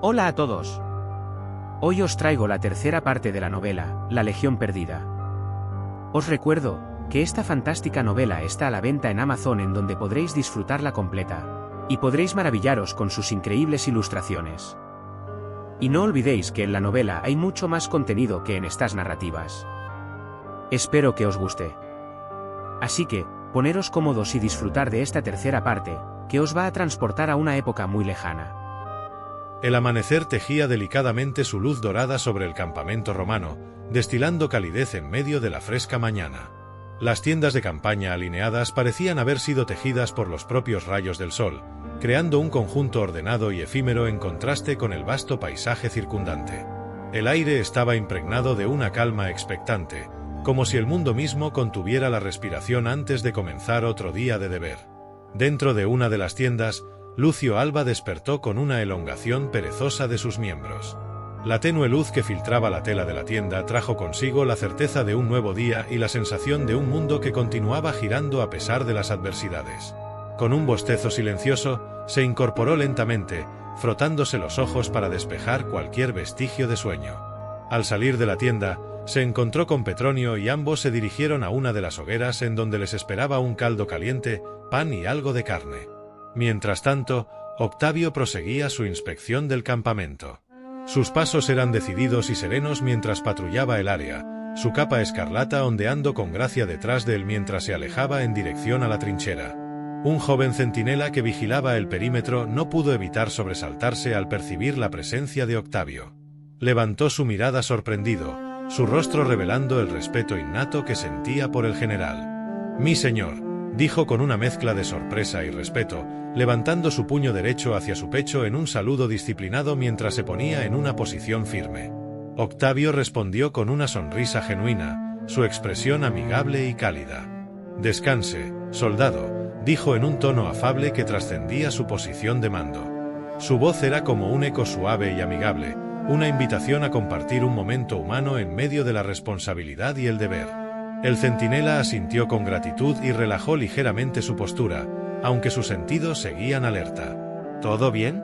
Hola a todos. Hoy os traigo la tercera parte de la novela, La Legión Perdida. Os recuerdo que esta fantástica novela está a la venta en Amazon, en donde podréis disfrutarla completa, y podréis maravillaros con sus increíbles ilustraciones. Y no olvidéis que en la novela hay mucho más contenido que en estas narrativas. Espero que os guste. Así que, poneros cómodos y disfrutar de esta tercera parte, que os va a transportar a una época muy lejana. El amanecer tejía delicadamente su luz dorada sobre el campamento romano, destilando calidez en medio de la fresca mañana. Las tiendas de campaña alineadas parecían haber sido tejidas por los propios rayos del sol, creando un conjunto ordenado y efímero en contraste con el vasto paisaje circundante. El aire estaba impregnado de una calma expectante, como si el mundo mismo contuviera la respiración antes de comenzar otro día de deber. Dentro de una de las tiendas, Lucio Alba despertó con una elongación perezosa de sus miembros. La tenue luz que filtraba la tela de la tienda trajo consigo la certeza de un nuevo día y la sensación de un mundo que continuaba girando a pesar de las adversidades. Con un bostezo silencioso, se incorporó lentamente, frotándose los ojos para despejar cualquier vestigio de sueño. Al salir de la tienda, se encontró con Petronio y ambos se dirigieron a una de las hogueras, en donde les esperaba un caldo caliente, pan y algo de carne. Mientras tanto, Octavio proseguía su inspección del campamento. Sus pasos eran decididos y serenos mientras patrullaba el área, su capa escarlata ondeando con gracia detrás de él mientras se alejaba en dirección a la trinchera. Un joven centinela que vigilaba el perímetro no pudo evitar sobresaltarse al percibir la presencia de Octavio. Levantó su mirada sorprendido, su rostro revelando el respeto innato que sentía por el general. «Mi señor», dijo con una mezcla de sorpresa y respeto, levantando su puño derecho hacia su pecho en un saludo disciplinado mientras se ponía en una posición firme. Octavio respondió con una sonrisa genuina, su expresión amigable y cálida. «Descanse, soldado», dijo en un tono afable que trascendía su posición de mando. Su voz era como un eco suave y amigable, una invitación a compartir un momento humano en medio de la responsabilidad y el deber. El centinela asintió con gratitud y relajó ligeramente su postura, aunque sus sentidos seguían alerta. «¿Todo bien?»,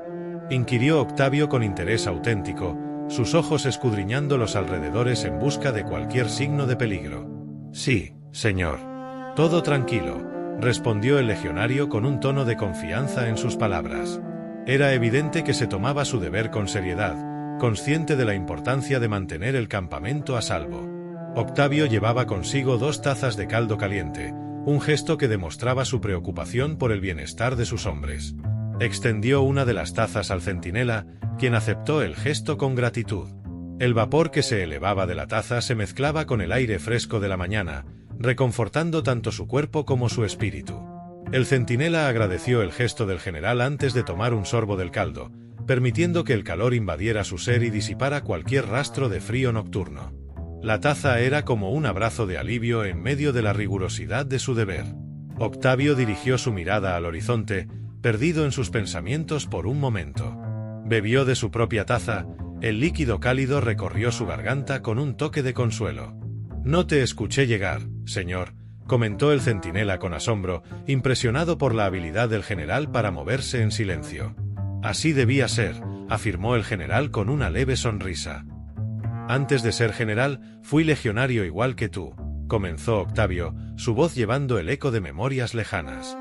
inquirió Octavio con interés auténtico, sus ojos escudriñando los alrededores en busca de cualquier signo de peligro. «Sí, señor. Todo tranquilo», respondió el legionario con un tono de confianza en sus palabras. Era evidente que se tomaba su deber con seriedad, consciente de la importancia de mantener el campamento a salvo. Octavio llevaba consigo 2 tazas de caldo caliente, un gesto que demostraba su preocupación por el bienestar de sus hombres. Extendió una de las tazas al centinela, quien aceptó el gesto con gratitud. El vapor que se elevaba de la taza se mezclaba con el aire fresco de la mañana, reconfortando tanto su cuerpo como su espíritu. El centinela agradeció el gesto del general antes de tomar un sorbo del caldo, permitiendo que el calor invadiera su ser y disipara cualquier rastro de frío nocturno. La taza era como un abrazo de alivio en medio de la rigurosidad de su deber. Octavio dirigió su mirada al horizonte, perdido en sus pensamientos por un momento. Bebió de su propia taza, el líquido cálido recorrió su garganta con un toque de consuelo. «No te escuché llegar, señor», comentó el centinela con asombro, impresionado por la habilidad del general para moverse en silencio. «Así debía ser», afirmó el general con una leve sonrisa. «Antes de ser general, fui legionario igual que tú», comenzó Octavio, su voz llevando el eco de memorias lejanas.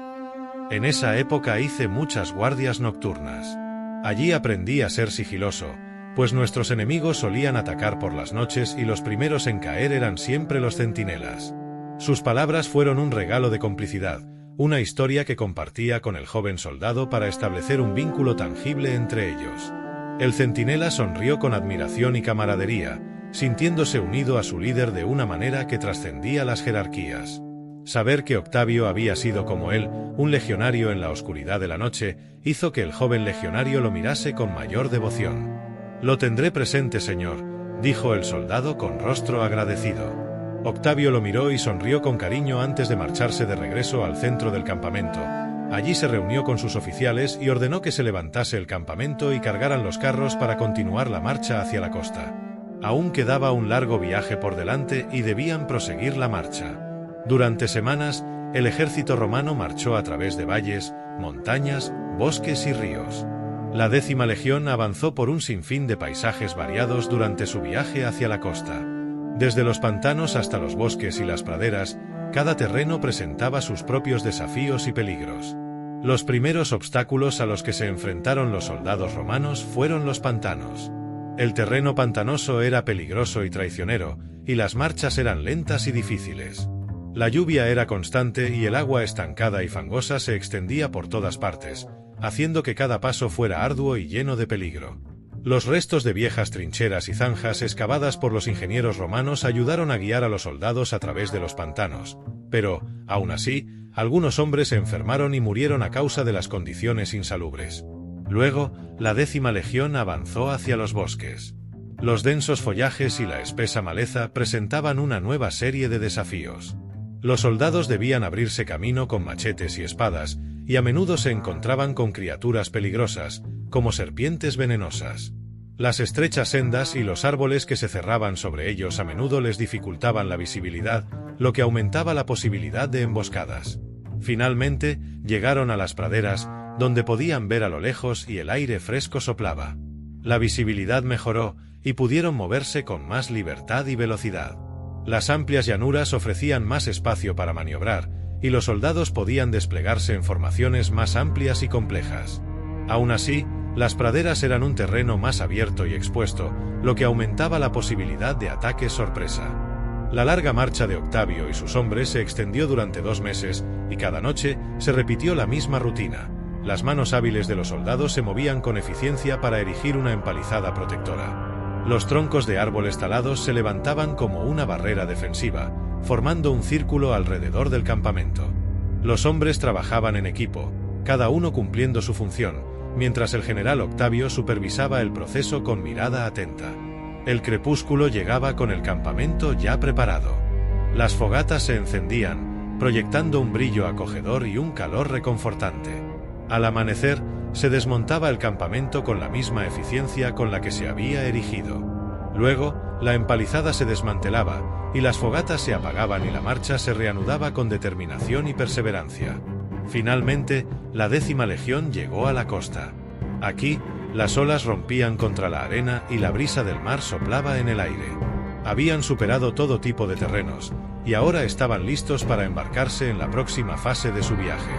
«En esa época hice muchas guardias nocturnas. Allí aprendí a ser sigiloso, pues nuestros enemigos solían atacar por las noches y los primeros en caer eran siempre los centinelas». Sus palabras fueron un regalo de complicidad, una historia que compartía con el joven soldado para establecer un vínculo tangible entre ellos. El centinela sonrió con admiración y camaradería, sintiéndose unido a su líder de una manera que trascendía las jerarquías. Saber que Octavio había sido como él, un legionario en la oscuridad de la noche, hizo que el joven legionario lo mirase con mayor devoción. «Lo tendré presente, señor», dijo el soldado con rostro agradecido. Octavio lo miró y sonrió con cariño antes de marcharse de regreso al centro del campamento. Allí se reunió con sus oficiales y ordenó que se levantase el campamento y cargaran los carros para continuar la marcha hacia la costa. Aún quedaba un largo viaje por delante y debían proseguir la marcha. Durante semanas, el ejército romano marchó a través de valles, montañas, bosques y ríos. La 10ª Legión avanzó por un sinfín de paisajes variados durante su viaje hacia la costa. Desde los pantanos hasta los bosques y las praderas, cada terreno presentaba sus propios desafíos y peligros. Los primeros obstáculos a los que se enfrentaron los soldados romanos fueron los pantanos. El terreno pantanoso era peligroso y traicionero, y las marchas eran lentas y difíciles. La lluvia era constante y el agua estancada y fangosa se extendía por todas partes, haciendo que cada paso fuera arduo y lleno de peligro. Los restos de viejas trincheras y zanjas excavadas por los ingenieros romanos ayudaron a guiar a los soldados a través de los pantanos, pero, aún así, algunos hombres se enfermaron y murieron a causa de las condiciones insalubres. Luego, la 10ª Legión avanzó hacia los bosques. Los densos follajes y la espesa maleza presentaban una nueva serie de desafíos. Los soldados debían abrirse camino con machetes y espadas, y a menudo se encontraban con criaturas peligrosas, como serpientes venenosas. Las estrechas sendas y los árboles que se cerraban sobre ellos a menudo les dificultaban la visibilidad, lo que aumentaba la posibilidad de emboscadas. Finalmente, llegaron a las praderas, donde podían ver a lo lejos y el aire fresco soplaba. La visibilidad mejoró, y pudieron moverse con más libertad y velocidad. Las amplias llanuras ofrecían más espacio para maniobrar, y los soldados podían desplegarse en formaciones más amplias y complejas. Aún así, las praderas eran un terreno más abierto y expuesto, lo que aumentaba la posibilidad de ataques sorpresa. La larga marcha de Octavio y sus hombres se extendió durante 2 meses, y cada noche se repitió la misma rutina. Las manos hábiles de los soldados se movían con eficiencia para erigir una empalizada protectora. Los troncos de árboles talados se levantaban como una barrera defensiva, formando un círculo alrededor del campamento. Los hombres trabajaban en equipo, cada uno cumpliendo su función, mientras el general Octavio supervisaba el proceso con mirada atenta. El crepúsculo llegaba con el campamento ya preparado. Las fogatas se encendían, proyectando un brillo acogedor y un calor reconfortante. Al amanecer, se desmontaba el campamento con la misma eficiencia con la que se había erigido. Luego, la empalizada se desmantelaba, y las fogatas se apagaban y la marcha se reanudaba con determinación y perseverancia. Finalmente, la 10ª Legión llegó a la costa. Aquí, las olas rompían contra la arena y la brisa del mar soplaba en el aire. Habían superado todo tipo de terrenos, y ahora estaban listos para embarcarse en la próxima fase de su viaje.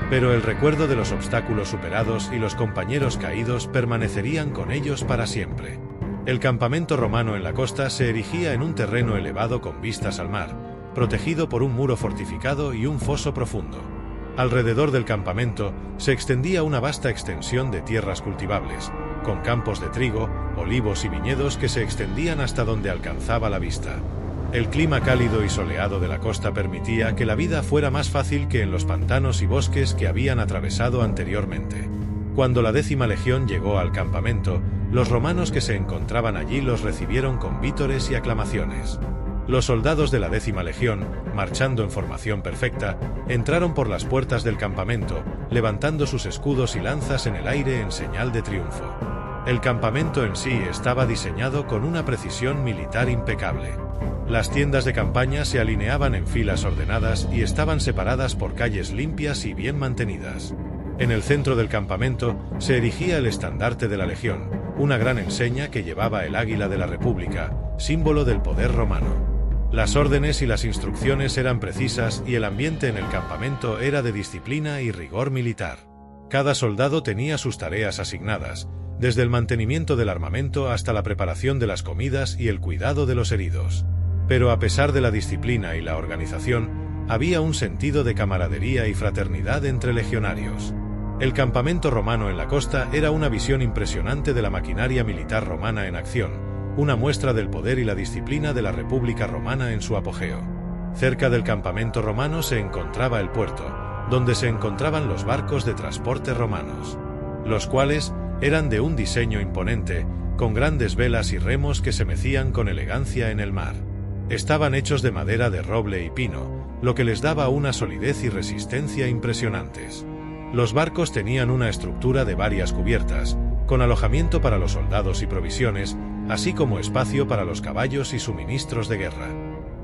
Pero el recuerdo de los obstáculos superados y los compañeros caídos permanecerían con ellos para siempre. El campamento romano en la costa se erigía en un terreno elevado con vistas al mar, protegido por un muro fortificado y un foso profundo. Alrededor del campamento se extendía una vasta extensión de tierras cultivables, con campos de trigo, olivos y viñedos que se extendían hasta donde alcanzaba la vista. El clima cálido y soleado de la costa permitía que la vida fuera más fácil que en los pantanos y bosques que habían atravesado anteriormente. Cuando la 10ª Legión llegó al campamento, los romanos que se encontraban allí los recibieron con vítores y aclamaciones. Los soldados de la 10ª Legión, marchando en formación perfecta, entraron por las puertas del campamento, levantando sus escudos y lanzas en el aire en señal de triunfo. El campamento en sí estaba diseñado con una precisión militar impecable. Las tiendas de campaña se alineaban en filas ordenadas y estaban separadas por calles limpias y bien mantenidas. En el centro del campamento se erigía el estandarte de la Legión, una gran enseña que llevaba el águila de la República, símbolo del poder romano. Las órdenes y las instrucciones eran precisas y el ambiente en el campamento era de disciplina y rigor militar. Cada soldado tenía sus tareas asignadas, desde el mantenimiento del armamento hasta la preparación de las comidas y el cuidado de los heridos. Pero a pesar de la disciplina y la organización, había un sentido de camaradería y fraternidad entre legionarios. El campamento romano en la costa era una visión impresionante de la maquinaria militar romana en acción, una muestra del poder y la disciplina de la República Romana en su apogeo. Cerca del campamento romano se encontraba el puerto, donde se encontraban los barcos de transporte romanos, los cuales eran de un diseño imponente, con grandes velas y remos que se mecían con elegancia en el mar. Estaban hechos de madera de roble y pino, lo que les daba una solidez y resistencia impresionantes. Los barcos tenían una estructura de varias cubiertas, con alojamiento para los soldados y provisiones, así como espacio para los caballos y suministros de guerra.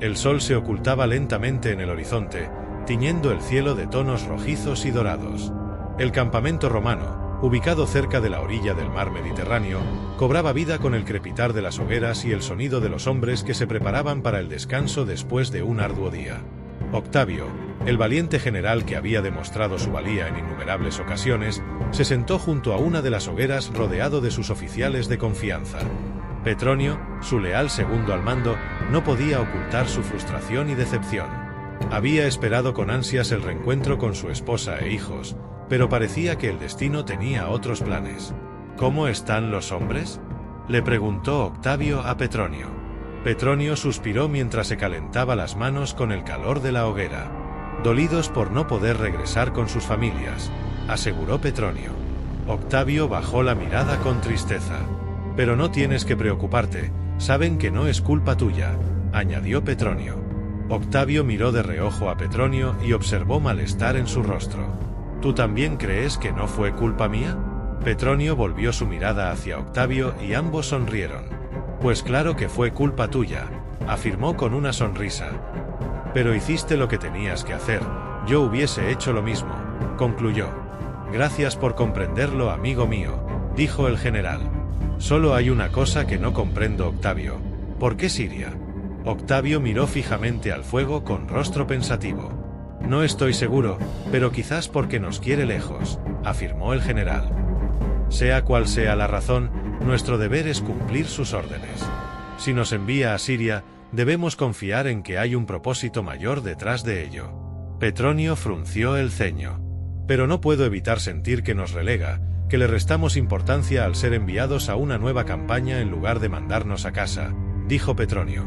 El sol se ocultaba lentamente en el horizonte, tiñendo el cielo de tonos rojizos y dorados. El campamento romano, ubicado cerca de la orilla del mar Mediterráneo, cobraba vida con el crepitar de las hogueras y el sonido de los hombres que se preparaban para el descanso después de un arduo día. Octavio, el valiente general que había demostrado su valía en innumerables ocasiones, se sentó junto a una de las hogueras rodeado de sus oficiales de confianza. Petronio, su leal segundo al mando, no podía ocultar su frustración y decepción. Había esperado con ansias el reencuentro con su esposa e hijos, pero parecía que el destino tenía otros planes. ¿Cómo están los hombres?, le preguntó Octavio a Petronio. Petronio suspiró mientras se calentaba las manos con el calor de la hoguera. Dolidos por no poder regresar con sus familias, aseguró Petronio. Octavio bajó la mirada con tristeza. Pero no tienes que preocuparte, saben que no es culpa tuya, añadió Petronio. Octavio miró de reojo a Petronio y observó malestar en su rostro. ¿Tú también crees que no fue culpa mía? Petronio volvió su mirada hacia Octavio y ambos sonrieron. Pues claro que fue culpa tuya, afirmó con una sonrisa. Pero hiciste lo que tenías que hacer, yo hubiese hecho lo mismo, concluyó. Gracias por comprenderlo, amigo mío, dijo el general. Solo hay una cosa que no comprendo, Octavio. ¿Por qué Siria? Octavio miró fijamente al fuego con rostro pensativo. No estoy seguro, pero quizás porque nos quiere lejos, afirmó el general. Sea cual sea la razón, nuestro deber es cumplir sus órdenes. Si nos envía a Siria, debemos confiar en que hay un propósito mayor detrás de ello. Petronio frunció el ceño. Pero no puedo evitar sentir que nos relega, que le restamos importancia al ser enviados a una nueva campaña en lugar de mandarnos a casa, dijo Petronio.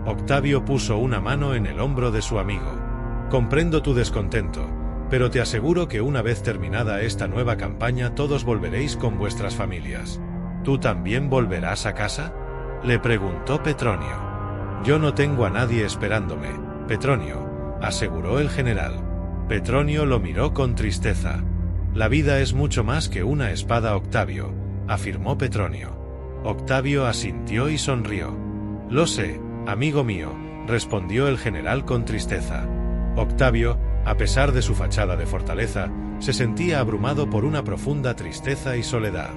Octavio puso una mano en el hombro de su amigo. Comprendo tu descontento, pero te aseguro que una vez terminada esta nueva campaña todos volveréis con vuestras familias. ¿Tú también volverás a casa?, le preguntó Petronio. Yo no tengo a nadie esperándome, Petronio, aseguró el general. Petronio lo miró con tristeza. La vida es mucho más que una espada, Octavio, afirmó Petronio. Octavio asintió y sonrió. Lo sé, amigo mío, respondió el general con tristeza. Octavio, a pesar de su fachada de fortaleza, se sentía abrumado por una profunda tristeza y soledad.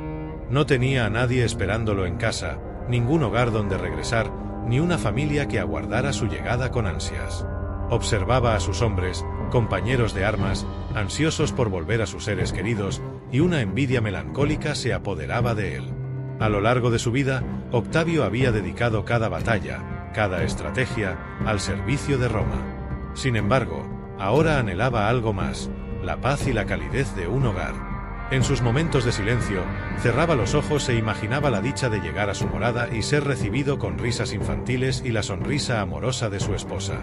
No tenía a nadie esperándolo en casa, ningún hogar donde regresar, ni una familia que aguardara su llegada con ansias. Observaba a sus hombres, compañeros de armas, ansiosos por volver a sus seres queridos, y una envidia melancólica se apoderaba de él. A lo largo de su vida, Octavio había dedicado cada batalla, cada estrategia, al servicio de Roma. Sin embargo, ahora anhelaba algo más, la paz y la calidez de un hogar. En sus momentos de silencio, cerraba los ojos e imaginaba la dicha de llegar a su morada y ser recibido con risas infantiles y la sonrisa amorosa de su esposa.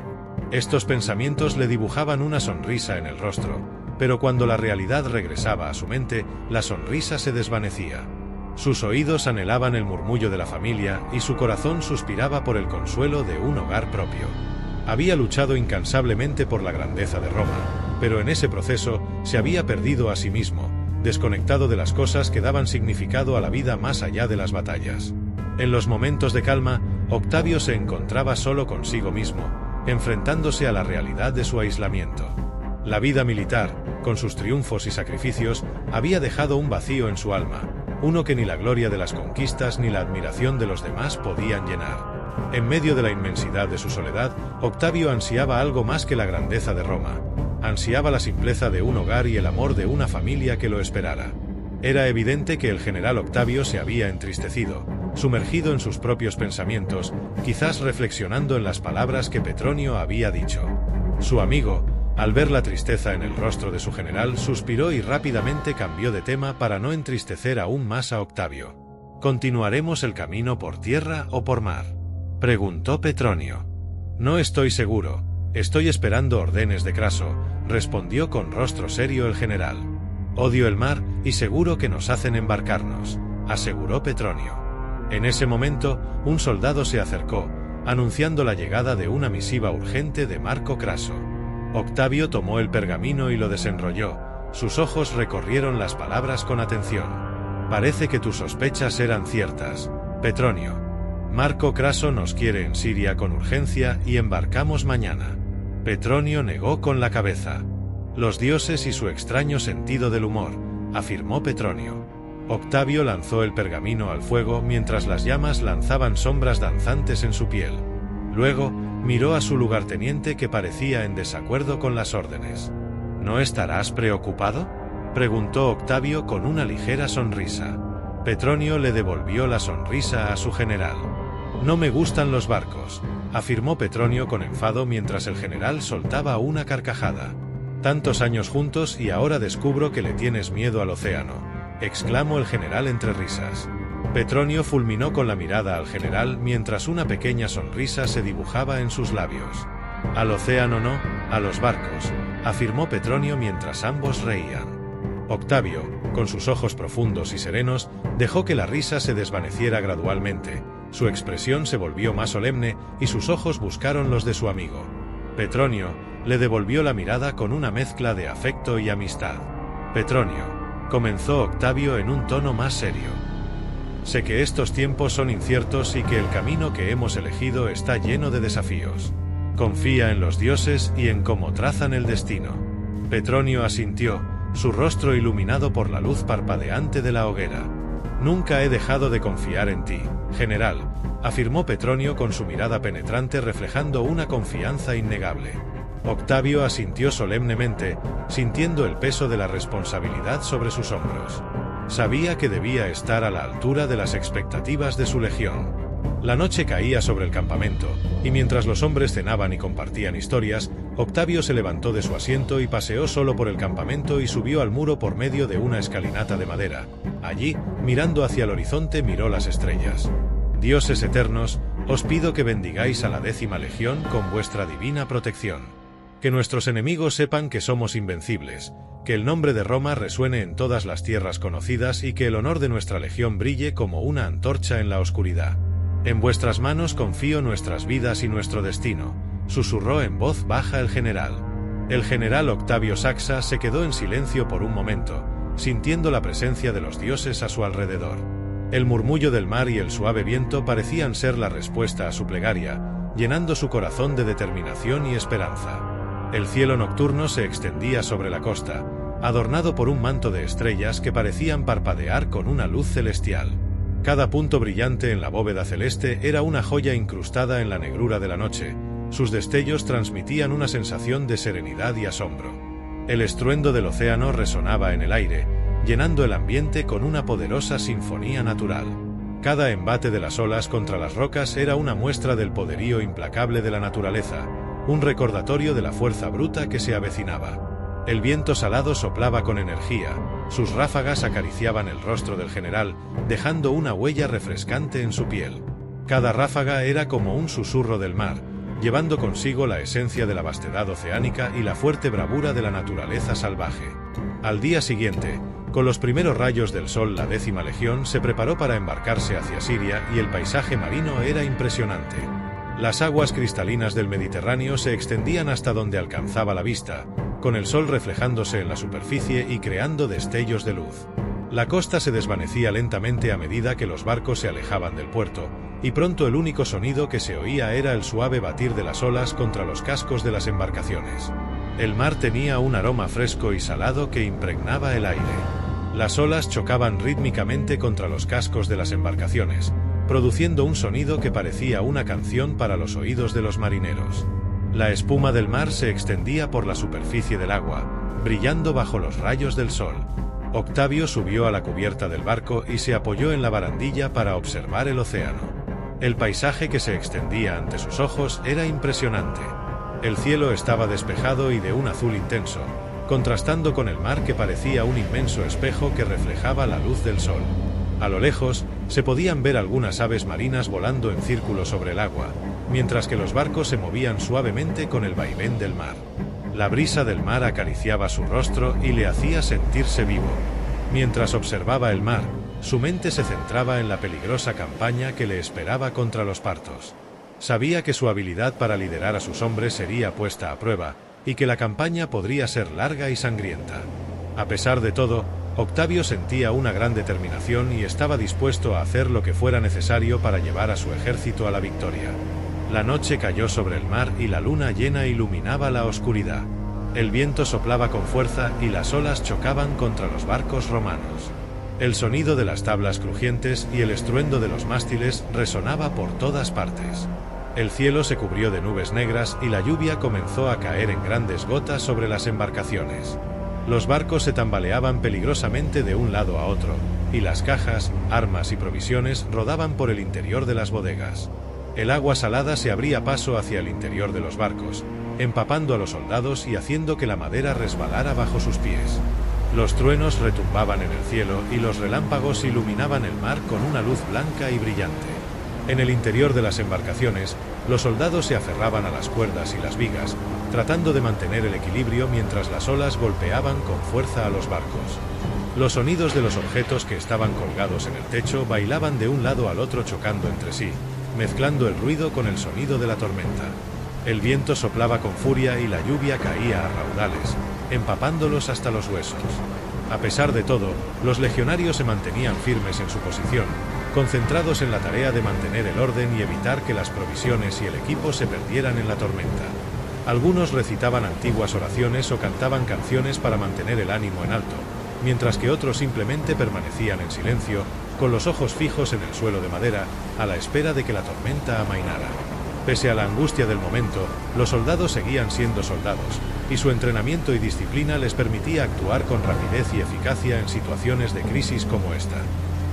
Estos pensamientos le dibujaban una sonrisa en el rostro, pero cuando la realidad regresaba a su mente, la sonrisa se desvanecía. Sus oídos anhelaban el murmullo de la familia y su corazón suspiraba por el consuelo de un hogar propio. Había luchado incansablemente por la grandeza de Roma, pero en ese proceso se había perdido a sí mismo, desconectado de las cosas que daban significado a la vida más allá de las batallas. En los momentos de calma, Octavio se encontraba solo consigo mismo, enfrentándose a la realidad de su aislamiento. La vida militar, con sus triunfos y sacrificios, había dejado un vacío en su alma, uno que ni la gloria de las conquistas ni la admiración de los demás podían llenar. En medio de la inmensidad de su soledad, Octavio ansiaba algo más que la grandeza de Roma. Ansiaba la simpleza de un hogar y el amor de una familia que lo esperara. Era evidente que el general Octavio se había entristecido, sumergido en sus propios pensamientos, quizás reflexionando en las palabras que Petronio había dicho. Su amigo, al ver la tristeza en el rostro de su general, suspiró y rápidamente cambió de tema para no entristecer aún más a Octavio. ¿Continuaremos el camino por tierra o por mar?, preguntó Petronio. No estoy seguro, estoy esperando órdenes de Craso, respondió con rostro serio el general. Odio el mar y seguro que nos hacen embarcarnos, aseguró Petronio. En ese momento, un soldado se acercó, anunciando la llegada de una misiva urgente de Marco Craso. Octavio tomó el pergamino y lo desenrolló, sus ojos recorrieron las palabras con atención. Parece que tus sospechas eran ciertas, Petronio. Marco Craso nos quiere en Siria con urgencia y embarcamos mañana. Petronio negó con la cabeza. Los dioses y su extraño sentido del humor, afirmó Petronio. Octavio lanzó el pergamino al fuego mientras las llamas lanzaban sombras danzantes en su piel. Luego, miró a su lugarteniente que parecía en desacuerdo con las órdenes. ¿No estarás preocupado?, preguntó Octavio con una ligera sonrisa. Petronio le devolvió la sonrisa a su general. No me gustan los barcos, afirmó Petronio con enfado mientras el general soltaba una carcajada. Tantos años juntos y ahora descubro que le tienes miedo al océano, exclamó el general entre risas. Petronio fulminó con la mirada al general mientras una pequeña sonrisa se dibujaba en sus labios. Al océano no, a los barcos, afirmó Petronio mientras ambos reían. Octavio, con sus ojos profundos y serenos, dejó que la risa se desvaneciera gradualmente. Su expresión se volvió más solemne y sus ojos buscaron los de su amigo. Petronio le devolvió la mirada con una mezcla de afecto y amistad. Petronio, comenzó Octavio en un tono más serio. Sé que estos tiempos son inciertos y que el camino que hemos elegido está lleno de desafíos. Confía en los dioses y en cómo trazan el destino. Petronio asintió, su rostro iluminado por la luz parpadeante de la hoguera. Nunca he dejado de confiar en ti, general, afirmó Petronio con su mirada penetrante reflejando una confianza innegable. Octavio asintió solemnemente, sintiendo el peso de la responsabilidad sobre sus hombros. Sabía que debía estar a la altura de las expectativas de su legión. La noche caía sobre el campamento, y mientras los hombres cenaban y compartían historias, Octavio se levantó de su asiento y paseó solo por el campamento y subió al muro por medio de una escalinata de madera. Allí, mirando hacia el horizonte, miró las estrellas. Dioses eternos, os pido que bendigáis a la 10ª Legión con vuestra divina protección. Que nuestros enemigos sepan que somos invencibles, que el nombre de Roma resuene en todas las tierras conocidas y que el honor de nuestra legión brille como una antorcha en la oscuridad. En vuestras manos confío nuestras vidas y nuestro destino, susurró en voz baja el general. El general Octavio Saxa se quedó en silencio por un momento, sintiendo la presencia de los dioses a su alrededor. El murmullo del mar y el suave viento parecían ser la respuesta a su plegaria, llenando su corazón de determinación y esperanza. El cielo nocturno se extendía sobre la costa, adornado por un manto de estrellas que parecían parpadear con una luz celestial. Cada punto brillante en la bóveda celeste era una joya incrustada en la negrura de la noche. Sus destellos transmitían una sensación de serenidad y asombro. El estruendo del océano resonaba en el aire, llenando el ambiente con una poderosa sinfonía natural. Cada embate de las olas contra las rocas era una muestra del poderío implacable de la naturaleza, un recordatorio de la fuerza bruta que se avecinaba. El viento salado soplaba con energía, sus ráfagas acariciaban el rostro del general, dejando una huella refrescante en su piel. Cada ráfaga era como un susurro del mar, llevando consigo la esencia de la vastedad oceánica y la fuerte bravura de la naturaleza salvaje. Al día siguiente, con los primeros rayos del sol, la 10ª Legión se preparó para embarcarse hacia Siria y el paisaje marino era impresionante. Las aguas cristalinas del Mediterráneo se extendían hasta donde alcanzaba la vista, con el sol reflejándose en la superficie y creando destellos de luz. La costa se desvanecía lentamente a medida que los barcos se alejaban del puerto, y pronto el único sonido que se oía era el suave batir de las olas contra los cascos de las embarcaciones. El mar tenía un aroma fresco y salado que impregnaba el aire. Las olas chocaban rítmicamente contra los cascos de las embarcaciones, produciendo un sonido que parecía una canción para los oídos de los marineros. La espuma del mar se extendía por la superficie del agua, brillando bajo los rayos del sol. Octavio subió a la cubierta del barco y se apoyó en la barandilla para observar el océano. El paisaje que se extendía ante sus ojos era impresionante. El cielo estaba despejado y de un azul intenso, contrastando con el mar que parecía un inmenso espejo que reflejaba la luz del sol. A lo lejos, se podían ver algunas aves marinas volando en círculo sobre el agua, mientras que los barcos se movían suavemente con el vaivén del mar. La brisa del mar acariciaba su rostro y le hacía sentirse vivo. Mientras observaba el mar, su mente se centraba en la peligrosa campaña que le esperaba contra los partos. Sabía que su habilidad para liderar a sus hombres sería puesta a prueba, y que la campaña podría ser larga y sangrienta. A pesar de todo, Octavio sentía una gran determinación y estaba dispuesto a hacer lo que fuera necesario para llevar a su ejército a la victoria. La noche cayó sobre el mar y la luna llena iluminaba la oscuridad. El viento soplaba con fuerza y las olas chocaban contra los barcos romanos. El sonido de las tablas crujientes y el estruendo de los mástiles resonaba por todas partes. El cielo se cubrió de nubes negras y la lluvia comenzó a caer en grandes gotas sobre las embarcaciones. Los barcos se tambaleaban peligrosamente de un lado a otro, y las cajas, armas y provisiones rodaban por el interior de las bodegas. El agua salada se abría paso hacia el interior de los barcos, empapando a los soldados y haciendo que la madera resbalara bajo sus pies. Los truenos retumbaban en el cielo y los relámpagos iluminaban el mar con una luz blanca y brillante. En el interior de las embarcaciones, los soldados se aferraban a las cuerdas y las vigas, tratando de mantener el equilibrio mientras las olas golpeaban con fuerza a los barcos. Los sonidos de los objetos que estaban colgados en el techo bailaban de un lado al otro chocando entre sí, mezclando el ruido con el sonido de la tormenta. El viento soplaba con furia y la lluvia caía a raudales, empapándolos hasta los huesos. A pesar de todo, los legionarios se mantenían firmes en su posición, concentrados en la tarea de mantener el orden y evitar que las provisiones y el equipo se perdieran en la tormenta. Algunos recitaban antiguas oraciones o cantaban canciones para mantener el ánimo en alto, mientras que otros simplemente permanecían en silencio, con los ojos fijos en el suelo de madera, a la espera de que la tormenta amainara. Pese a la angustia del momento, los soldados seguían siendo soldados, y su entrenamiento y disciplina les permitía actuar con rapidez y eficacia en situaciones de crisis como esta.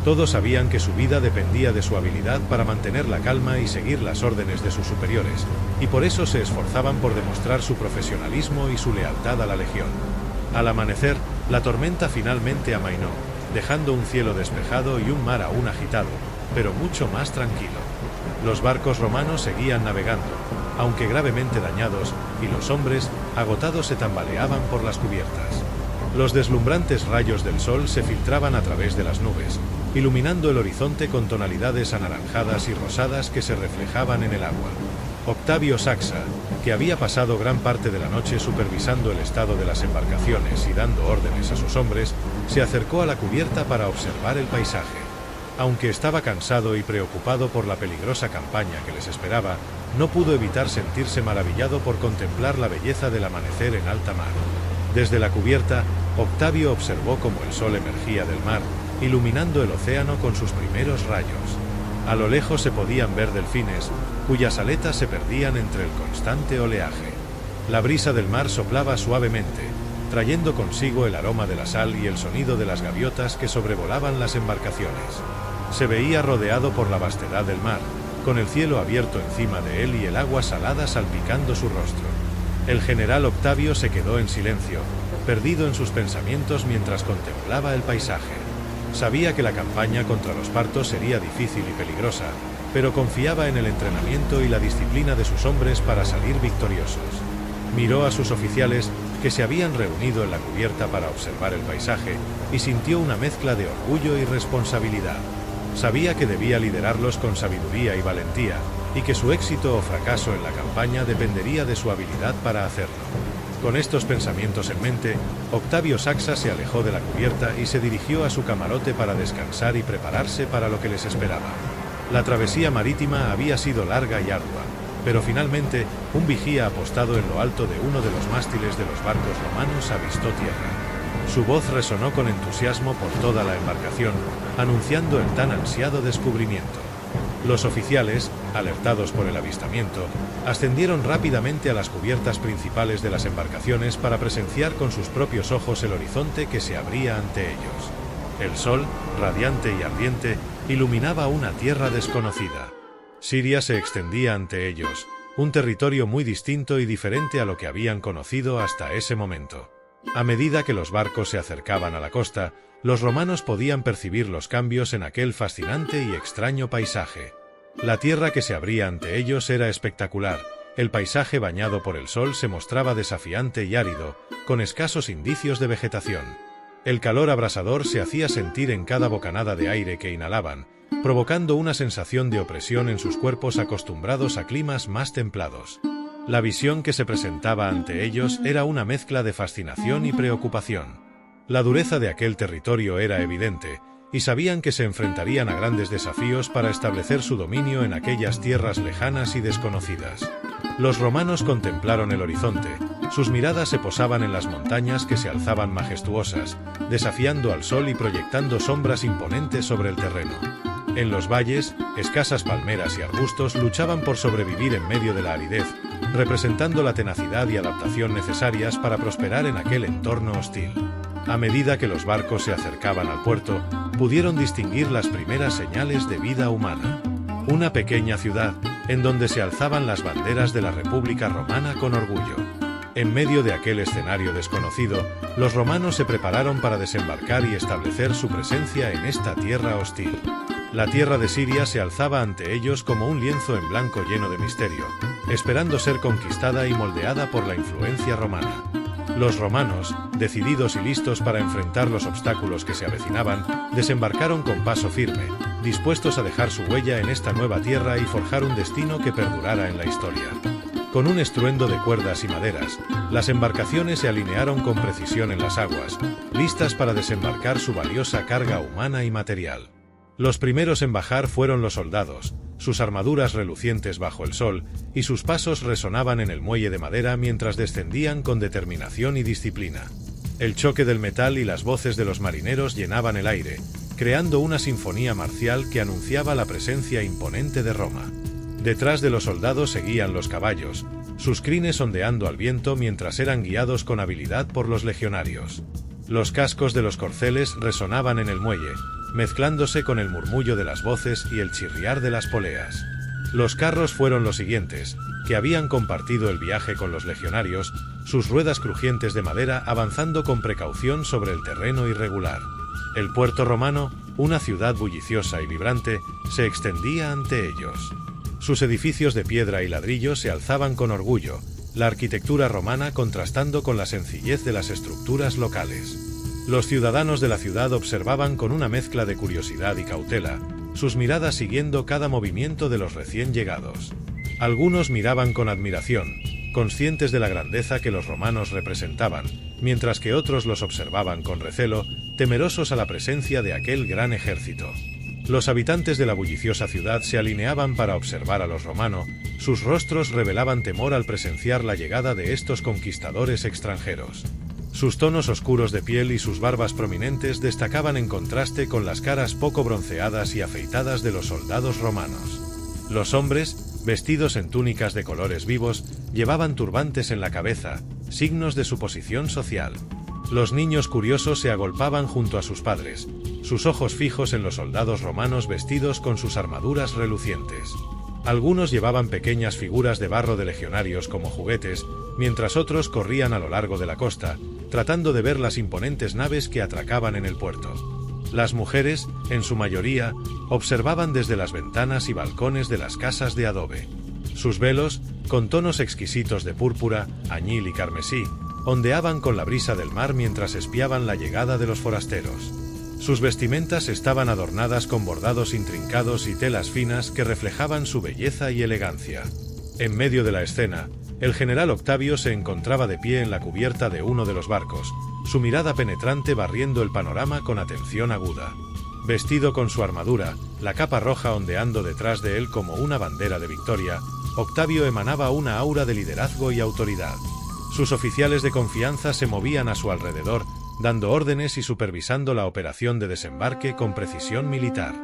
Todos sabían que su vida dependía de su habilidad para mantener la calma y seguir las órdenes de sus superiores, y por eso se esforzaban por demostrar su profesionalismo y su lealtad a la legión. Al amanecer, la tormenta finalmente amainó, dejando un cielo despejado y un mar aún agitado, pero mucho más tranquilo. Los barcos romanos seguían navegando, aunque gravemente dañados, y los hombres, agotados, se tambaleaban por las cubiertas. Los deslumbrantes rayos del sol se filtraban a través de las nubes, iluminando el horizonte con tonalidades anaranjadas y rosadas que se reflejaban en el agua. Octavio Saxa, que había pasado gran parte de la noche supervisando el estado de las embarcaciones y dando órdenes a sus hombres, se acercó a la cubierta para observar el paisaje. Aunque estaba cansado y preocupado por la peligrosa campaña que les esperaba, no pudo evitar sentirse maravillado por contemplar la belleza del amanecer en alta mar. Desde la cubierta, Octavio observó cómo el sol emergía del mar, iluminando el océano con sus primeros rayos. A lo lejos se podían ver delfines, cuyas aletas se perdían entre el constante oleaje. La brisa del mar soplaba suavemente, trayendo consigo el aroma de la sal y el sonido de las gaviotas que sobrevolaban las embarcaciones. Se veía rodeado por la vastedad del mar, con el cielo abierto encima de él y el agua salada salpicando su rostro. El general Octavio se quedó en silencio, perdido en sus pensamientos mientras contemplaba el paisaje. Sabía que la campaña contra los partos sería difícil y peligrosa, pero confiaba en el entrenamiento y la disciplina de sus hombres para salir victoriosos. Miró a sus oficiales, que se habían reunido en la cubierta para observar el paisaje, y sintió una mezcla de orgullo y responsabilidad. Sabía que debía liderarlos con sabiduría y valentía, y que su éxito o fracaso en la campaña dependería de su habilidad para hacerlo. Con estos pensamientos en mente, Octavio Saxa se alejó de la cubierta y se dirigió a su camarote para descansar y prepararse para lo que les esperaba. La travesía marítima había sido larga y ardua, pero finalmente, un vigía apostado en lo alto de uno de los mástiles de los barcos romanos avistó tierra. Su voz resonó con entusiasmo por toda la embarcación, anunciando el tan ansiado descubrimiento. Los oficiales, alertados por el avistamiento, ascendieron rápidamente a las cubiertas principales de las embarcaciones para presenciar con sus propios ojos el horizonte que se abría ante ellos. El sol, radiante y ardiente, iluminaba una tierra desconocida. Siria se extendía ante ellos, un territorio muy distinto y diferente a lo que habían conocido hasta ese momento. A medida que los barcos se acercaban a la costa, los romanos podían percibir los cambios en aquel fascinante y extraño paisaje. La tierra que se abría ante ellos era espectacular, el paisaje bañado por el sol se mostraba desafiante y árido, con escasos indicios de vegetación. El calor abrasador se hacía sentir en cada bocanada de aire que inhalaban, provocando una sensación de opresión en sus cuerpos acostumbrados a climas más templados. La visión que se presentaba ante ellos era una mezcla de fascinación y preocupación. La dureza de aquel territorio era evidente, y sabían que se enfrentarían a grandes desafíos para establecer su dominio en aquellas tierras lejanas y desconocidas. Los romanos contemplaron el horizonte, sus miradas se posaban en las montañas que se alzaban majestuosas, desafiando al sol y proyectando sombras imponentes sobre el terreno. En los valles, escasas palmeras y arbustos luchaban por sobrevivir en medio de la aridez, representando la tenacidad y adaptación necesarias para prosperar en aquel entorno hostil. A medida que los barcos se acercaban al puerto, pudieron distinguir las primeras señales de vida humana. Una pequeña ciudad, en donde se alzaban las banderas de la República Romana con orgullo. En medio de aquel escenario desconocido, los romanos se prepararon para desembarcar y establecer su presencia en esta tierra hostil. La tierra de Siria se alzaba ante ellos como un lienzo en blanco lleno de misterio, esperando ser conquistada y moldeada por la influencia romana. Los romanos, decididos y listos para enfrentar los obstáculos que se avecinaban, desembarcaron con paso firme, dispuestos a dejar su huella en esta nueva tierra y forjar un destino que perdurara en la historia. Con un estruendo de cuerdas y maderas, las embarcaciones se alinearon con precisión en las aguas, listas para desembarcar su valiosa carga humana y material. Los primeros en bajar fueron los soldados, sus armaduras relucientes bajo el sol, y sus pasos resonaban en el muelle de madera mientras descendían con determinación y disciplina. El choque del metal y las voces de los marineros llenaban el aire, creando una sinfonía marcial que anunciaba la presencia imponente de Roma. Detrás de los soldados seguían los caballos, sus crines ondeando al viento mientras eran guiados con habilidad por los legionarios. Los cascos de los corceles resonaban en el muelle, mezclándose con el murmullo de las voces y el chirriar de las poleas. Los carros fueron los siguientes, que habían compartido el viaje con los legionarios, sus ruedas crujientes de madera avanzando con precaución sobre el terreno irregular. El puerto romano, una ciudad bulliciosa y vibrante, se extendía ante ellos. Sus edificios de piedra y ladrillo se alzaban con orgullo, la arquitectura romana contrastando con la sencillez de las estructuras locales. Los ciudadanos de la ciudad observaban con una mezcla de curiosidad y cautela, sus miradas siguiendo cada movimiento de los recién llegados. Algunos miraban con admiración, conscientes de la grandeza que los romanos representaban, mientras que otros los observaban con recelo, temerosos a la presencia de aquel gran ejército. Los habitantes de la bulliciosa ciudad se alineaban para observar a los romanos, sus rostros revelaban temor al presenciar la llegada de estos conquistadores extranjeros. Sus tonos oscuros de piel y sus barbas prominentes destacaban en contraste con las caras poco bronceadas y afeitadas de los soldados romanos. Los hombres, vestidos en túnicas de colores vivos, llevaban turbantes en la cabeza, signos de su posición social. Los niños curiosos se agolpaban junto a sus padres, sus ojos fijos en los soldados romanos vestidos con sus armaduras relucientes. Algunos llevaban pequeñas figuras de barro de legionarios como juguetes, mientras otros corrían a lo largo de la costa, tratando de ver las imponentes naves que atracaban en el puerto. Las mujeres, en su mayoría, observaban desde las ventanas y balcones de las casas de adobe. Sus velos, con tonos exquisitos de púrpura, añil y carmesí, ondeaban con la brisa del mar mientras espiaban la llegada de los forasteros. Sus vestimentas estaban adornadas con bordados intrincados y telas finas que reflejaban su belleza y elegancia. En medio de la escena, el general Octavio se encontraba de pie en la cubierta de uno de los barcos, su mirada penetrante barriendo el panorama con atención aguda. Vestido con su armadura, la capa roja ondeando detrás de él como una bandera de victoria, Octavio emanaba una aura de liderazgo y autoridad. Sus oficiales de confianza se movían a su alrededor, dando órdenes y supervisando la operación de desembarque con precisión militar.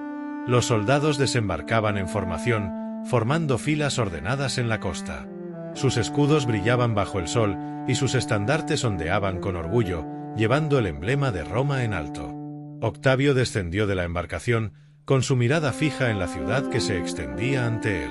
Los soldados desembarcaban en formación, formando filas ordenadas en la costa. Sus escudos brillaban bajo el sol, y sus estandartes ondeaban con orgullo, llevando el emblema de Roma en alto. Octavio descendió de la embarcación, con su mirada fija en la ciudad que se extendía ante él.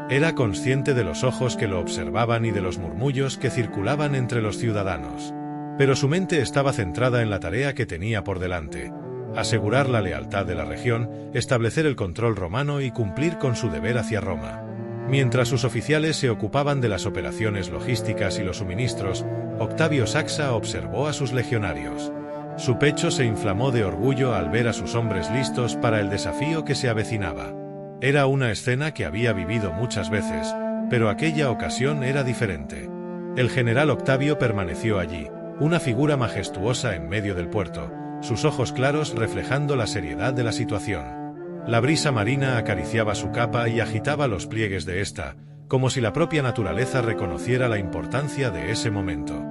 Era consciente de los ojos que lo observaban y de los murmullos que circulaban entre los ciudadanos. Pero su mente estaba centrada en la tarea que tenía por delante: asegurar la lealtad de la región, establecer el control romano y cumplir con su deber hacia Roma. Mientras sus oficiales se ocupaban de las operaciones logísticas y los suministros, Octavio Saxa observó a sus legionarios. Su pecho se inflamó de orgullo al ver a sus hombres listos para el desafío que se avecinaba. Era una escena que había vivido muchas veces, pero aquella ocasión era diferente. El general Octavio permaneció allí, una figura majestuosa en medio del puerto, sus ojos claros reflejando la seriedad de la situación. La brisa marina acariciaba su capa y agitaba los pliegues de esta, como si la propia naturaleza reconociera la importancia de ese momento.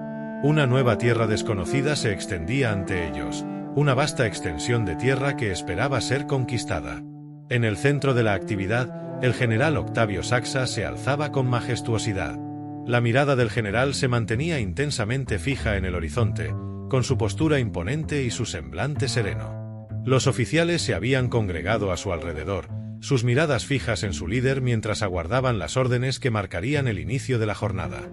Una nueva tierra desconocida se extendía ante ellos, una vasta extensión de tierra que esperaba ser conquistada. En el centro de la actividad, el general Octavio Saxa se alzaba con majestuosidad. La mirada del general se mantenía intensamente fija en el horizonte, con su postura imponente y su semblante sereno. Los oficiales se habían congregado a su alrededor, sus miradas fijas en su líder mientras aguardaban las órdenes que marcarían el inicio de la jornada.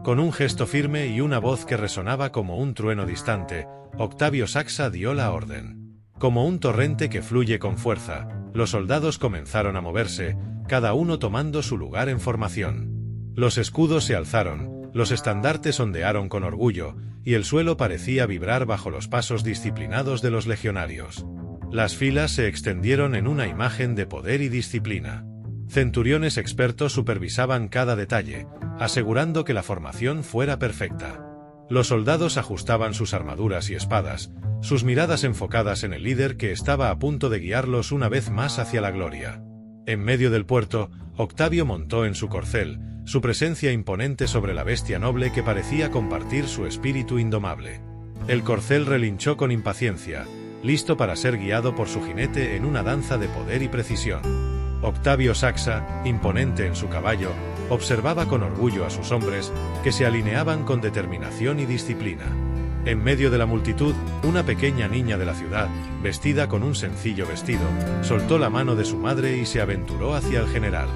Con un gesto firme y una voz que resonaba como un trueno distante, Octavio Saxa dio la orden. Como un torrente que fluye con fuerza, los soldados comenzaron a moverse, cada uno tomando su lugar en formación. Los escudos se alzaron, los estandartes ondearon con orgullo, y el suelo parecía vibrar bajo los pasos disciplinados de los legionarios. Las filas se extendieron en una imagen de poder y disciplina. Centuriones expertos supervisaban cada detalle, asegurando que la formación fuera perfecta. Los soldados ajustaban sus armaduras y espadas, sus miradas enfocadas en el líder que estaba a punto de guiarlos una vez más hacia la gloria. En medio del puerto, Octavio montó en su corcel, su presencia imponente sobre la bestia noble que parecía compartir su espíritu indomable. El corcel relinchó con impaciencia, listo para ser guiado por su jinete en una danza de poder y precisión. Octavio Saxa, imponente en su caballo, observaba con orgullo a sus hombres, que se alineaban con determinación y disciplina. En medio de la multitud, una pequeña niña de la ciudad, vestida con un sencillo vestido, soltó la mano de su madre y se aventuró hacia el general.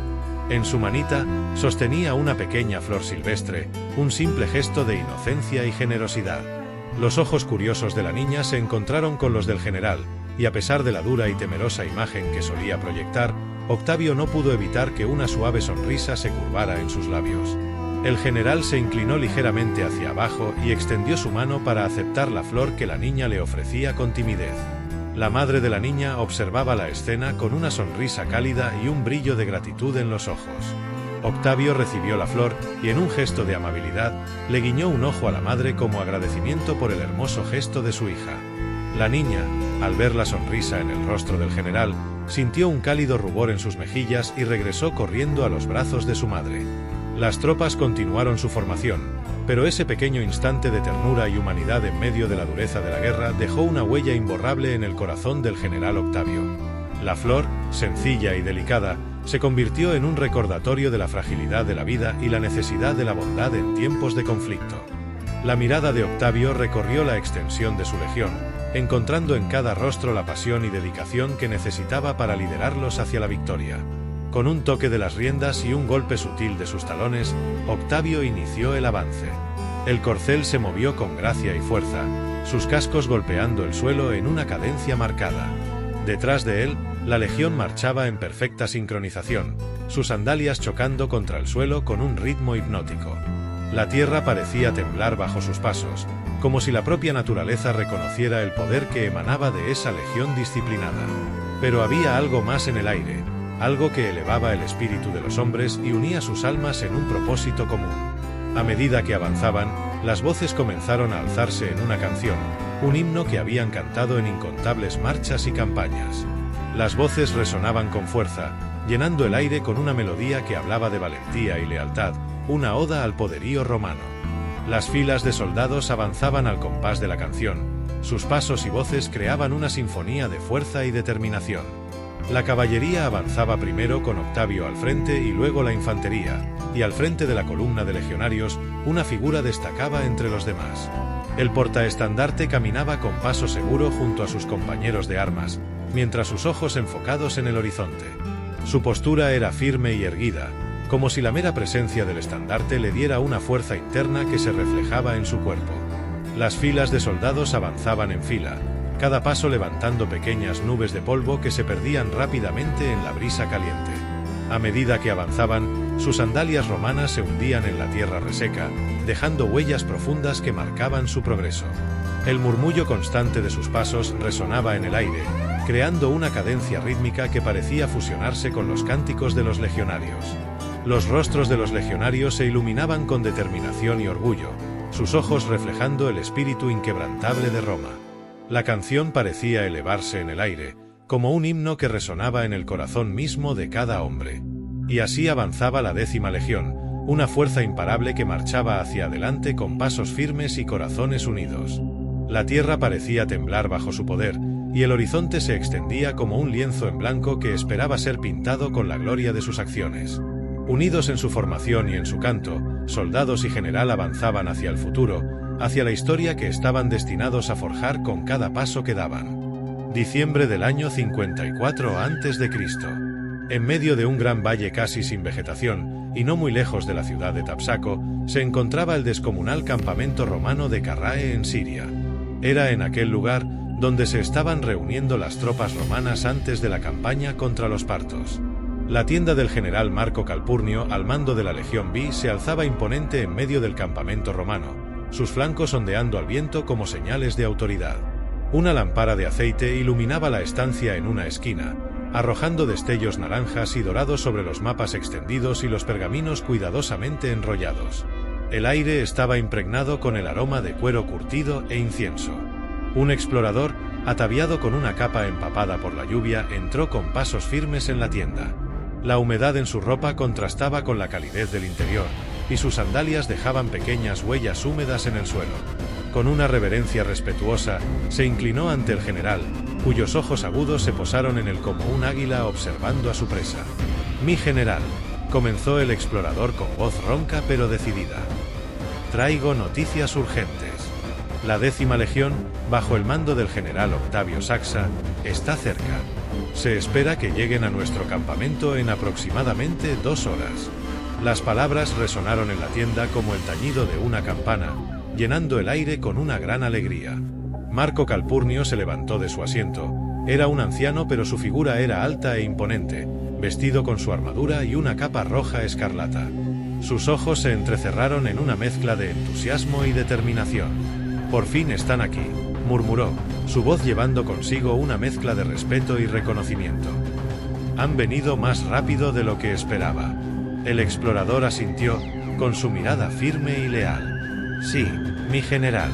En su manita, sostenía una pequeña flor silvestre, un simple gesto de inocencia y generosidad. Los ojos curiosos de la niña se encontraron con los del general, y a pesar de la dura y temerosa imagen que solía proyectar, Octavio no pudo evitar que una suave sonrisa se curvara en sus labios. El general se inclinó ligeramente hacia abajo y extendió su mano para aceptar la flor que la niña le ofrecía con timidez. La madre de la niña observaba la escena con una sonrisa cálida y un brillo de gratitud en los ojos. Octavio recibió la flor y en un gesto de amabilidad, le guiñó un ojo a la madre como agradecimiento por el hermoso gesto de su hija. La niña, al ver la sonrisa en el rostro del general, sintió un cálido rubor en sus mejillas y regresó corriendo a los brazos de su madre. Las tropas continuaron su formación, pero ese pequeño instante de ternura y humanidad en medio de la dureza de la guerra dejó una huella imborrable en el corazón del general Octavio. La flor, sencilla y delicada, se convirtió en un recordatorio de la fragilidad de la vida y la necesidad de la bondad en tiempos de conflicto. La mirada de Octavio recorrió la extensión de su legión, encontrando en cada rostro la pasión y dedicación que necesitaba para liderarlos hacia la victoria. Con un toque de las riendas y un golpe sutil de sus talones, Octavio inició el avance. El corcel se movió con gracia y fuerza, sus cascos golpeando el suelo en una cadencia marcada. Detrás de él, la legión marchaba en perfecta sincronización, sus sandalias chocando contra el suelo con un ritmo hipnótico. La tierra parecía temblar bajo sus pasos, como si la propia naturaleza reconociera el poder que emanaba de esa legión disciplinada. Pero había algo más en el aire, algo que elevaba el espíritu de los hombres y unía sus almas en un propósito común. A medida que avanzaban, las voces comenzaron a alzarse en una canción, un himno que habían cantado en incontables marchas y campañas. Las voces resonaban con fuerza, llenando el aire con una melodía que hablaba de valentía y lealtad, una oda al poderío romano. Las filas de soldados avanzaban al compás de la canción, sus pasos y voces creaban una sinfonía de fuerza y determinación. La caballería avanzaba primero con Octavio al frente y luego la infantería, y al frente de la columna de legionarios, una figura destacaba entre los demás. El portaestandarte caminaba con paso seguro junto a sus compañeros de armas, mientras sus ojos enfocados en el horizonte. Su postura era firme y erguida, como si la mera presencia del estandarte le diera una fuerza interna que se reflejaba en su cuerpo. Las filas de soldados avanzaban en fila, cada paso levantando pequeñas nubes de polvo que se perdían rápidamente en la brisa caliente. A medida que avanzaban, sus sandalias romanas se hundían en la tierra reseca, dejando huellas profundas que marcaban su progreso. El murmullo constante de sus pasos resonaba en el aire, creando una cadencia rítmica que parecía fusionarse con los cánticos de los legionarios. Los rostros de los legionarios se iluminaban con determinación y orgullo, sus ojos reflejando el espíritu inquebrantable de Roma. La canción parecía elevarse en el aire, como un himno que resonaba en el corazón mismo de cada hombre. Y así avanzaba la 10ª Legión, una fuerza imparable que marchaba hacia adelante con pasos firmes y corazones unidos. La tierra parecía temblar bajo su poder, y el horizonte se extendía como un lienzo en blanco que esperaba ser pintado con la gloria de sus acciones. Unidos en su formación y en su canto, soldados y general avanzaban hacia el futuro, hacia la historia que estaban destinados a forjar con cada paso que daban. Diciembre del año 54 a.C. En medio de un gran valle casi sin vegetación, y no muy lejos de la ciudad de Tapsaco, se encontraba el descomunal campamento romano de Carrae en Siria. Era en aquel lugar donde se estaban reuniendo las tropas romanas antes de la campaña contra los partos. La tienda del general Marco Calpurnio, al mando de la Legión B, se alzaba imponente en medio del campamento romano, sus flancos ondeando al viento como señales de autoridad. Una lámpara de aceite iluminaba la estancia en una esquina, arrojando destellos naranjas y dorados sobre los mapas extendidos y los pergaminos cuidadosamente enrollados. El aire estaba impregnado con el aroma de cuero curtido e incienso. Un explorador, ataviado con una capa empapada por la lluvia, entró con pasos firmes en la tienda. La humedad en su ropa contrastaba con la calidez del interior, y sus sandalias dejaban pequeñas huellas húmedas en el suelo. Con una reverencia respetuosa, se inclinó ante el general, cuyos ojos agudos se posaron en él como un águila observando a su presa. «Mi general», comenzó el explorador con voz ronca pero decidida. «Traigo noticias urgentes. La 10ª Legión, bajo el mando del general Octavio Saxa, está cerca. Se espera que lleguen a nuestro campamento en aproximadamente 2 horas». Las palabras resonaron en la tienda como el tañido de una campana, llenando el aire con una gran alegría. Marco Calpurnio se levantó de su asiento. Era un anciano, pero su figura era alta e imponente, vestido con su armadura y una capa roja escarlata. Sus ojos se entrecerraron en una mezcla de entusiasmo y determinación. «Por fin están aquí», murmuró, su voz llevando consigo una mezcla de respeto y reconocimiento. «Han venido más rápido de lo que esperaba». El explorador asintió, con su mirada firme y leal. «Sí, mi general.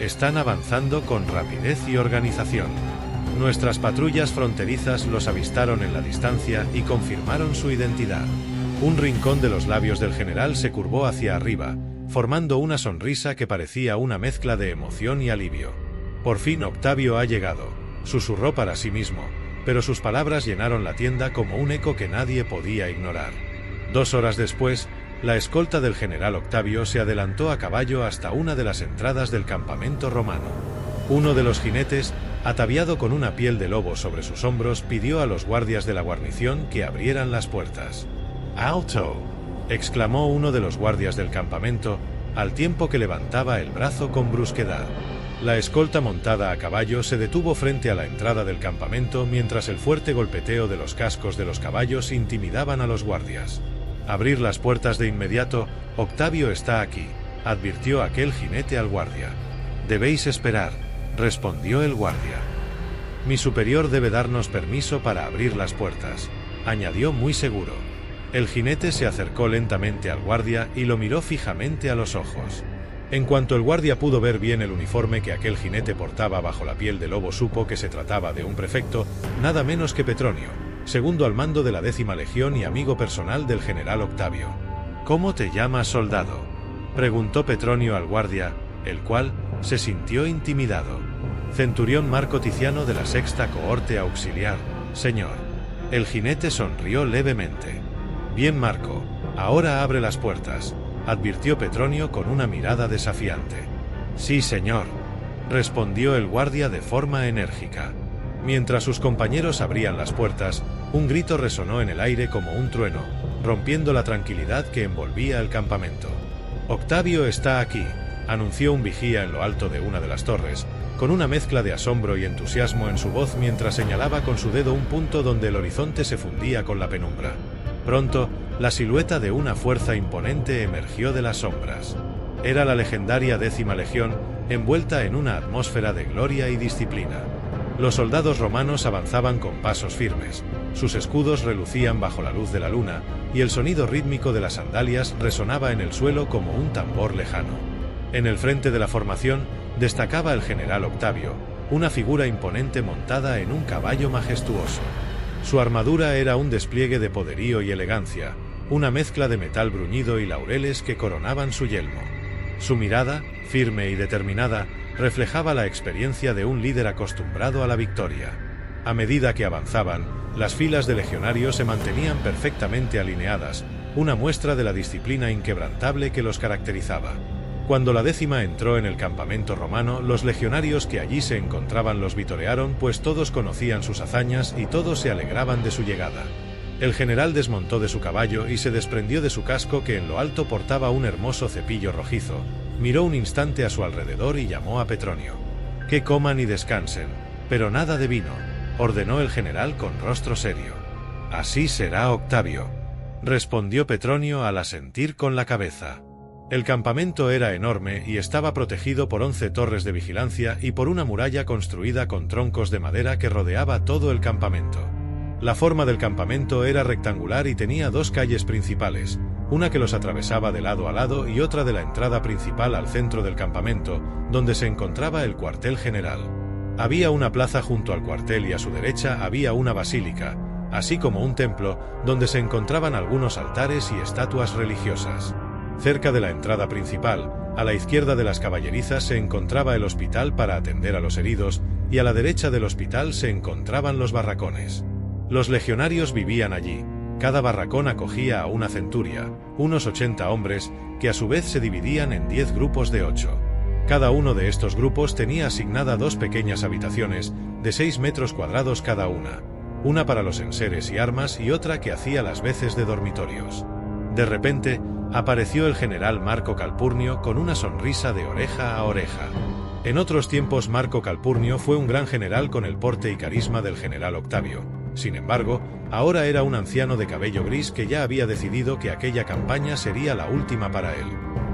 Están avanzando con rapidez y organización. Nuestras patrullas fronterizas los avistaron en la distancia y confirmaron su identidad». Un rincón de los labios del general se curvó hacia arriba, formando una sonrisa que parecía una mezcla de emoción y alivio. «Por fin Octavio ha llegado», susurró para sí mismo, pero sus palabras llenaron la tienda como un eco que nadie podía ignorar. 2 horas después, la escolta del general Octavio se adelantó a caballo hasta una de las entradas del campamento romano. Uno de los jinetes, ataviado con una piel de lobo sobre sus hombros, pidió a los guardias de la guarnición que abrieran las puertas. «¡Alto!», exclamó uno de los guardias del campamento, al tiempo que levantaba el brazo con brusquedad. La escolta montada a caballo se detuvo frente a la entrada del campamento mientras el fuerte golpeteo de los cascos de los caballos intimidaban a los guardias. «Abrir las puertas de inmediato, Octavio está aquí», advirtió aquel jinete al guardia. «Debéis esperar», respondió el guardia. «Mi superior debe darnos permiso para abrir las puertas», añadió muy seguro. El jinete se acercó lentamente al guardia y lo miró fijamente a los ojos. En cuanto el guardia pudo ver bien el uniforme que aquel jinete portaba bajo la piel de lobo, supo que se trataba de un prefecto, nada menos que Petronio, segundo al mando de la 10ª Legión y amigo personal del general Octavio. «¿Cómo te llamas, soldado?», preguntó Petronio al guardia, el cual se sintió intimidado. «Centurión Marco Ticiano de la 6ª Cohorte Auxiliar, señor». El jinete sonrió levemente. «Bien, Marco, ahora abre las puertas», advirtió Petronio con una mirada desafiante. «Sí, señor», respondió el guardia de forma enérgica. Mientras sus compañeros abrían las puertas, un grito resonó en el aire como un trueno, rompiendo la tranquilidad que envolvía el campamento. «Octavio está aquí», anunció un vigía en lo alto de una de las torres, con una mezcla de asombro y entusiasmo en su voz mientras señalaba con su dedo un punto donde el horizonte se fundía con la penumbra. Pronto, la silueta de una fuerza imponente emergió de las sombras. Era la legendaria 10ª Legión, envuelta en una atmósfera de gloria y disciplina. Los soldados romanos avanzaban con pasos firmes, sus escudos relucían bajo la luz de la luna, y el sonido rítmico de las sandalias resonaba en el suelo como un tambor lejano. En el frente de la formación destacaba el general Octavio, una figura imponente montada en un caballo majestuoso. Su armadura era un despliegue de poderío y elegancia, una mezcla de metal bruñido y laureles que coronaban su yelmo. Su mirada, firme y determinada, reflejaba la experiencia de un líder acostumbrado a la victoria. A medida que avanzaban, las filas de legionarios se mantenían perfectamente alineadas, una muestra de la disciplina inquebrantable que los caracterizaba. Cuando la 10ª entró en el campamento romano, los legionarios que allí se encontraban los vitorearon, pues todos conocían sus hazañas y todos se alegraban de su llegada. El general desmontó de su caballo y se desprendió de su casco, que en lo alto portaba un hermoso cepillo rojizo. Miró un instante a su alrededor y llamó a Petronio. «Que coman y descansen, pero nada de vino», ordenó el general con rostro serio. «Así será, Octavio», respondió Petronio al asentir con la cabeza. El campamento era enorme y estaba protegido por 11 torres de vigilancia y por una muralla construida con troncos de madera que rodeaba todo el campamento. La forma del campamento era rectangular y tenía 2 calles principales, una que los atravesaba de lado a lado y otra de la entrada principal al centro del campamento, donde se encontraba el cuartel general. Había una plaza junto al cuartel y a su derecha había una basílica, así como un templo, donde se encontraban algunos altares y estatuas religiosas. Cerca de la entrada principal, a la izquierda de las caballerizas se encontraba el hospital para atender a los heridos, y a la derecha del hospital se encontraban los barracones. Los legionarios vivían allí. Cada barracón acogía a una centuria, unos 80 hombres, que a su vez se dividían en 10 grupos de 8. Cada uno de estos grupos tenía asignada 2 pequeñas habitaciones, de 6 metros cuadrados cada una para los enseres y armas y otra que hacía las veces de dormitorios. De repente, apareció el general Marco Calpurnio con una sonrisa de oreja a oreja. En otros tiempos Marco Calpurnio fue un gran general con el porte y carisma del general Octavio. Sin embargo, ahora era un anciano de cabello gris que ya había decidido que aquella campaña sería la última para él.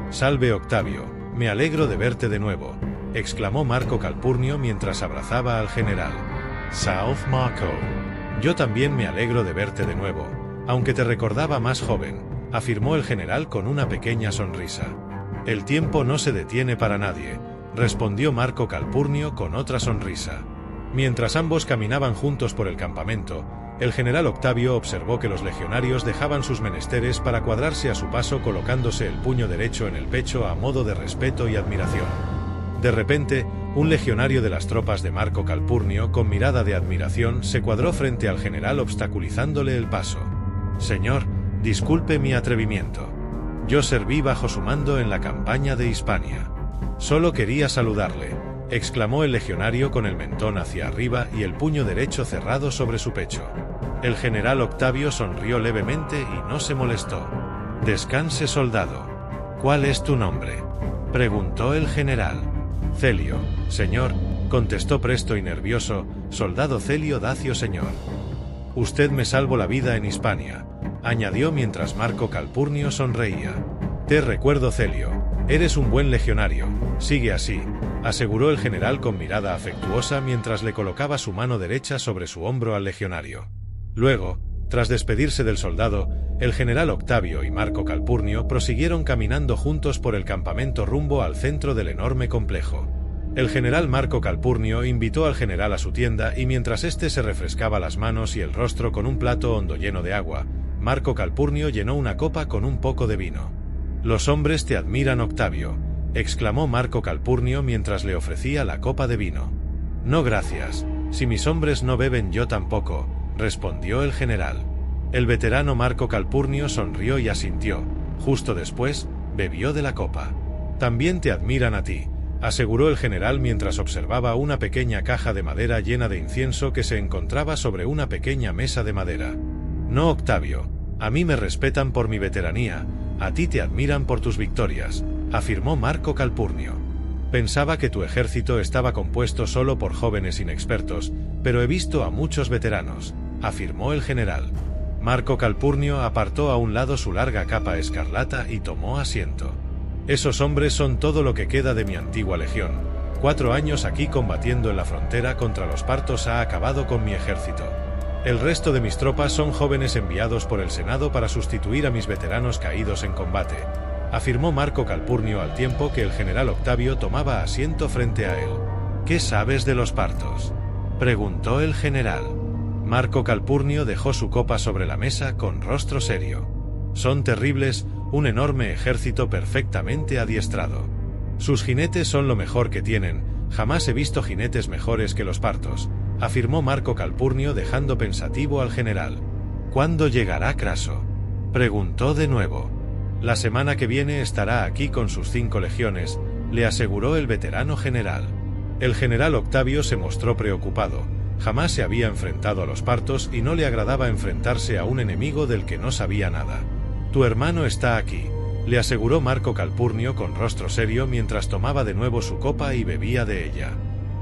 «Salve, Octavio, me alegro de verte de nuevo», exclamó Marco Calpurnio mientras abrazaba al general. «Salve, Marco. Yo también me alegro de verte de nuevo, aunque te recordaba más joven», afirmó el general con una pequeña sonrisa. «El tiempo no se detiene para nadie», respondió Marco Calpurnio con otra sonrisa. Mientras ambos caminaban juntos por el campamento, el general Octavio observó que los legionarios dejaban sus menesteres para cuadrarse a su paso, colocándose el puño derecho en el pecho a modo de respeto y admiración. De repente, un legionario de las tropas de Marco Calpurnio, con mirada de admiración, se cuadró frente al general obstaculizándole el paso. «Señor, disculpe mi atrevimiento. Yo serví bajo su mando en la campaña de Hispania. Solo quería saludarle», exclamó el legionario con el mentón hacia arriba y el puño derecho cerrado sobre su pecho. El general Octavio sonrió levemente y no se molestó. «Descanse, soldado. ¿Cuál es tu nombre?», preguntó el general. «Celio, señor», contestó presto y nervioso. «Soldado Celio Dacio, señor». «Usted me salvó la vida en Hispania», añadió mientras Marco Calpurnio sonreía. «Te recuerdo, Celio. Eres un buen legionario. Sigue así», aseguró el general con mirada afectuosa mientras le colocaba su mano derecha sobre su hombro al legionario. Luego, tras despedirse del soldado, el general Octavio y Marco Calpurnio prosiguieron caminando juntos por el campamento rumbo al centro del enorme complejo. El general Marco Calpurnio invitó al general a su tienda y mientras éste se refrescaba las manos y el rostro con un plato hondo lleno de agua, Marco Calpurnio llenó una copa con un poco de vino. «Los hombres te admiran, Octavio», exclamó Marco Calpurnio mientras le ofrecía la copa de vino. «No, gracias. Si mis hombres no beben, yo tampoco», respondió el general. El veterano Marco Calpurnio sonrió y asintió. Justo después, bebió de la copa. «También te admiran a ti», aseguró el general mientras observaba una pequeña caja de madera llena de incienso que se encontraba sobre una pequeña mesa de madera. «No, Octavio. A mí me respetan por mi veteranía, a ti te admiran por tus victorias», afirmó Marco Calpurnio. «Pensaba que tu ejército estaba compuesto solo por jóvenes inexpertos, pero he visto a muchos veteranos», afirmó el general. Marco Calpurnio apartó a un lado su larga capa escarlata y tomó asiento. «Esos hombres son todo lo que queda de mi antigua legión. 4 años aquí combatiendo en la frontera contra los partos ha acabado con mi ejército. El resto de mis tropas son jóvenes enviados por el Senado para sustituir a mis veteranos caídos en combate», afirmó Marco Calpurnio al tiempo que el general Octavio tomaba asiento frente a él. «¿Qué sabes de los partos?», preguntó el general. Marco Calpurnio dejó su copa sobre la mesa con rostro serio. Son terribles, un enorme ejército perfectamente adiestrado. Sus jinetes son lo mejor que tienen, jamás he visto jinetes mejores que los partos, afirmó Marco Calpurnio dejando pensativo al general. ¿Cuándo llegará Craso?, preguntó de nuevo. La semana que viene estará aquí con sus 5 legiones, le aseguró el veterano general. El general Octavio se mostró preocupado. Jamás se había enfrentado a los partos y no le agradaba enfrentarse a un enemigo del que no sabía nada. Tu hermano está aquí, le aseguró Marco Calpurnio con rostro serio mientras tomaba de nuevo su copa y bebía de ella.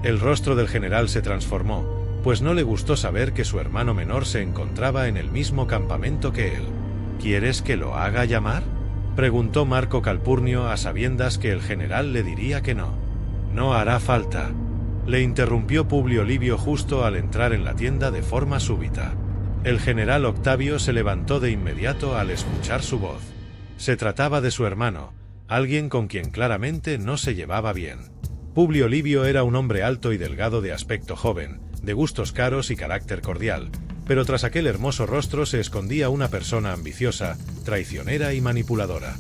El rostro del general se transformó, pues no le gustó saber que su hermano menor se encontraba en el mismo campamento que él. ¿Quieres que lo haga llamar?, preguntó Marco Calpurnio a sabiendas que el general le diría que no. No hará falta, le interrumpió Publio Livio justo al entrar en la tienda de forma súbita. El general Octavio se levantó de inmediato al escuchar su voz. Se trataba de su hermano, alguien con quien claramente no se llevaba bien. Publio Livio era un hombre alto y delgado de aspecto joven, de gustos caros y carácter cordial, pero tras aquel hermoso rostro se escondía una persona ambiciosa, traicionera y manipuladora.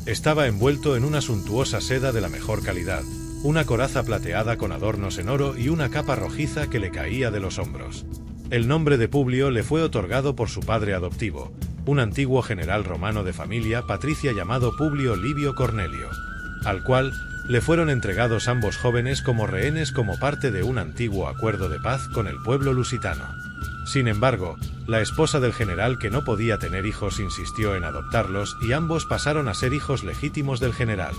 Estaba envuelto en una suntuosa seda de la mejor calidad, una coraza plateada con adornos en oro y una capa rojiza que le caía de los hombros. El nombre de Publio le fue otorgado por su padre adoptivo, un antiguo general romano de familia patricia llamado Publio Livio Cornelio, al cual le fueron entregados ambos jóvenes como rehenes como parte de un antiguo acuerdo de paz con el pueblo lusitano. Sin embargo, la esposa del general, que no podía tener hijos, insistió en adoptarlos y ambos pasaron a ser hijos legítimos del general.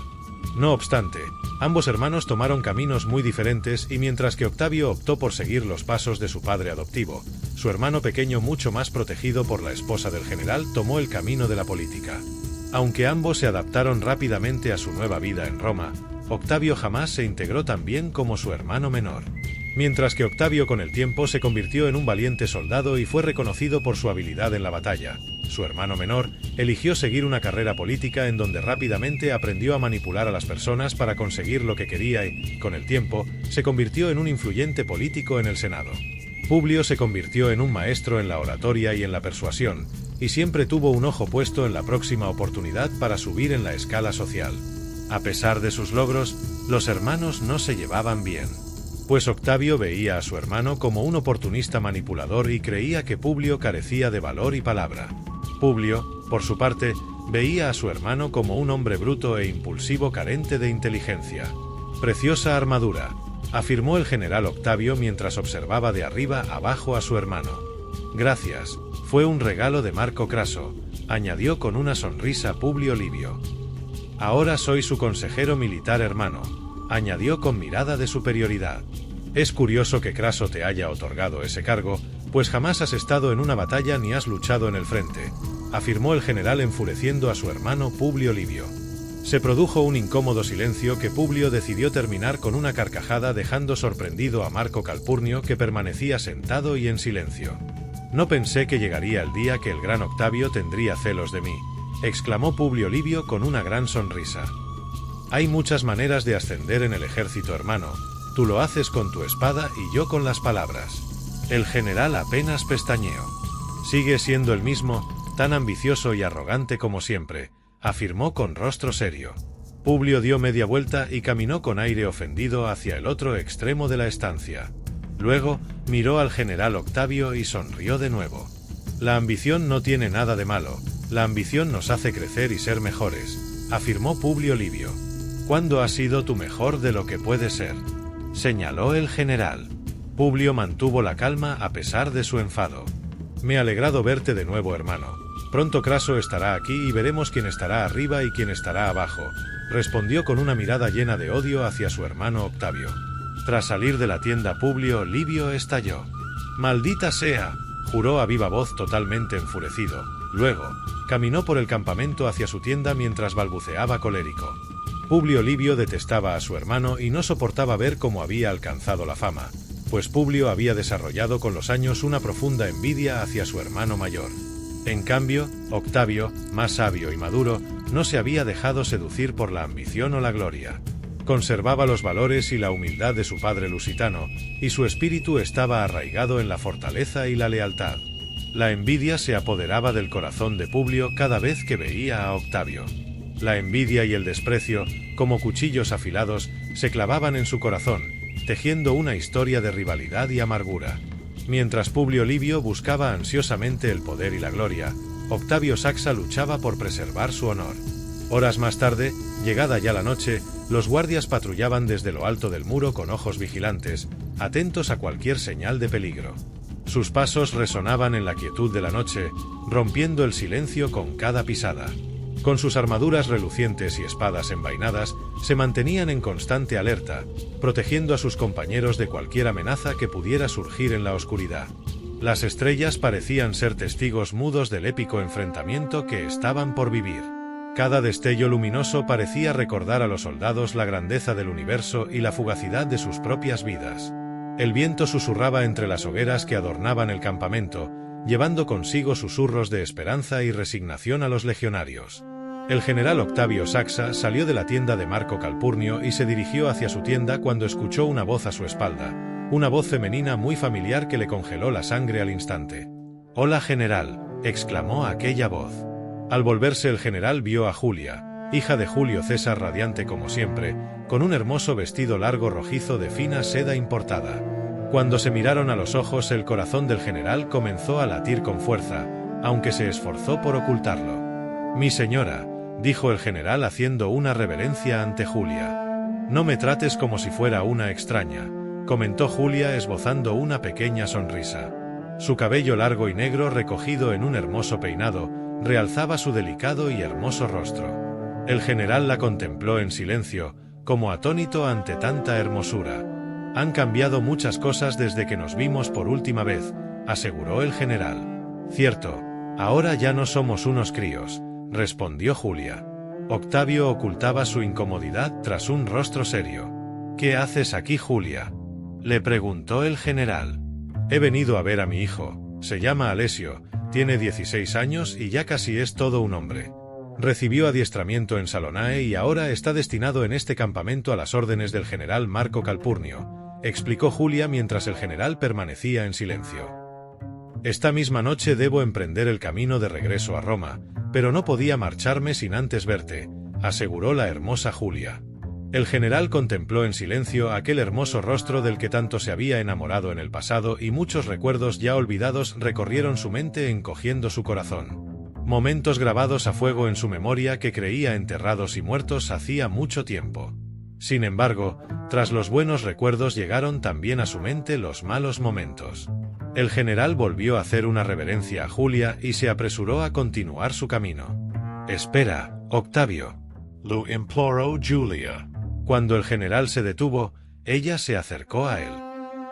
No obstante, ambos hermanos tomaron caminos muy diferentes y mientras que Octavio optó por seguir los pasos de su padre adoptivo, su hermano pequeño, mucho más protegido por la esposa del general, tomó el camino de la política. Aunque ambos se adaptaron rápidamente a su nueva vida en Roma, Octavio jamás se integró tan bien como su hermano menor. Mientras que Octavio con el tiempo se convirtió en un valiente soldado y fue reconocido por su habilidad en la batalla, su hermano menor eligió seguir una carrera política en donde rápidamente aprendió a manipular a las personas para conseguir lo que quería y, con el tiempo, se convirtió en un influyente político en el Senado. Publio se convirtió en un maestro en la oratoria y en la persuasión, y siempre tuvo un ojo puesto en la próxima oportunidad para subir en la escala social. A pesar de sus logros, los hermanos no se llevaban bien, pues Octavio veía a su hermano como un oportunista manipulador y creía que Publio carecía de valor y palabra. Publio, por su parte, veía a su hermano como un hombre bruto e impulsivo carente de inteligencia. Preciosa armadura, afirmó el general Octavio mientras observaba de arriba abajo a su hermano. Gracias, fue un regalo de Marco Craso, añadió con una sonrisa Publio Livio. Ahora soy su consejero militar, hermano, añadió con mirada de superioridad. Es curioso que Craso te haya otorgado ese cargo, pues jamás has estado en una batalla ni has luchado en el frente, afirmó el general enfureciendo a su hermano Publio Livio. Se produjo un incómodo silencio que Publio decidió terminar con una carcajada, dejando sorprendido a Marco Calpurnio, que permanecía sentado y en silencio. No pensé que llegaría el día que el gran Octavio tendría celos de mí, exclamó Publio Livio con una gran sonrisa. Hay muchas maneras de ascender en el ejército, hermano, tú lo haces con tu espada y yo con las palabras. El general apenas pestañeó. Sigue siendo el mismo, tan ambicioso y arrogante como siempre, afirmó con rostro serio. Publio dio media vuelta y caminó con aire ofendido hacia el otro extremo de la estancia. Luego, miró al general Octavio y sonrió de nuevo. La ambición no tiene nada de malo, la ambición nos hace crecer y ser mejores, afirmó Publio Livio. ¿Cuándo has sido tú mejor de lo que puedes ser?, señaló el general. Publio mantuvo la calma a pesar de su enfado. Me ha alegrado verte de nuevo, hermano. Pronto Craso estará aquí y veremos quién estará arriba y quién estará abajo, respondió con una mirada llena de odio hacia su hermano Octavio. Tras salir de la tienda, Publio Livio estalló. «¡Maldita sea!», juró a viva voz, totalmente enfurecido. Luego, caminó por el campamento hacia su tienda mientras balbuceaba colérico. Publio Livio detestaba a su hermano y no soportaba ver cómo había alcanzado la fama, pues Publio había desarrollado con los años una profunda envidia hacia su hermano mayor. En cambio, Octavio, más sabio y maduro, no se había dejado seducir por la ambición o la gloria. Conservaba los valores y la humildad de su padre lusitano, y su espíritu estaba arraigado en la fortaleza y la lealtad. La envidia se apoderaba del corazón de Publio cada vez que veía a Octavio. La envidia y el desprecio, como cuchillos afilados, se clavaban en su corazón, tejiendo una historia de rivalidad y amargura. Mientras Publio Livio buscaba ansiosamente el poder y la gloria, Octavio Saxa luchaba por preservar su honor. Horas más tarde, llegada ya la noche, los guardias patrullaban desde lo alto del muro con ojos vigilantes, atentos a cualquier señal de peligro. Sus pasos resonaban en la quietud de la noche, rompiendo el silencio con cada pisada. Con sus armaduras relucientes y espadas envainadas, se mantenían en constante alerta, protegiendo a sus compañeros de cualquier amenaza que pudiera surgir en la oscuridad. Las estrellas parecían ser testigos mudos del épico enfrentamiento que estaban por vivir. Cada destello luminoso parecía recordar a los soldados la grandeza del universo y la fugacidad de sus propias vidas. El viento susurraba entre las hogueras que adornaban el campamento, llevando consigo susurros de esperanza y resignación a los legionarios. El general Octavio Saxa salió de la tienda de Marco Calpurnio y se dirigió hacia su tienda cuando escuchó una voz a su espalda, una voz femenina muy familiar que le congeló la sangre al instante. «Hola, general», exclamó aquella voz. Al volverse el general vio a Julia, hija de Julio César, radiante como siempre, con un hermoso vestido largo rojizo de fina seda importada. Cuando se miraron a los ojos, el corazón del general comenzó a latir con fuerza, aunque se esforzó por ocultarlo. «Mi señora», dijo el general haciendo una reverencia ante Julia. «No me trates como si fuera una extraña», comentó Julia esbozando una pequeña sonrisa. Su cabello largo y negro recogido en un hermoso peinado realzaba su delicado y hermoso rostro. El general la contempló en silencio, como atónito ante tanta hermosura. «Han cambiado muchas cosas desde que nos vimos por última vez», aseguró el general. «Cierto, ahora ya no somos unos críos», respondió Julia. Octavio ocultaba su incomodidad tras un rostro serio. «¿Qué haces aquí, Julia?», le preguntó el general. «He venido a ver a mi hijo. Se llama Alessio, tiene 16 años y ya casi es todo un hombre. Recibió adiestramiento en Salonae y ahora está destinado en este campamento a las órdenes del general Marco Calpurnio», explicó Julia mientras el general permanecía en silencio. «Esta misma noche debo emprender el camino de regreso a Roma, pero no podía marcharme sin antes verte», aseguró la hermosa Julia. El general contempló en silencio aquel hermoso rostro del que tanto se había enamorado en el pasado y muchos recuerdos ya olvidados recorrieron su mente encogiendo su corazón. Momentos grabados a fuego en su memoria que creía enterrados y muertos hacía mucho tiempo. Sin embargo, tras los buenos recuerdos llegaron también a su mente los malos momentos. El general volvió a hacer una reverencia a Julia y se apresuró a continuar su camino. «Espera, Octavio», lo imploró Julia. Cuando el general se detuvo, ella se acercó a él.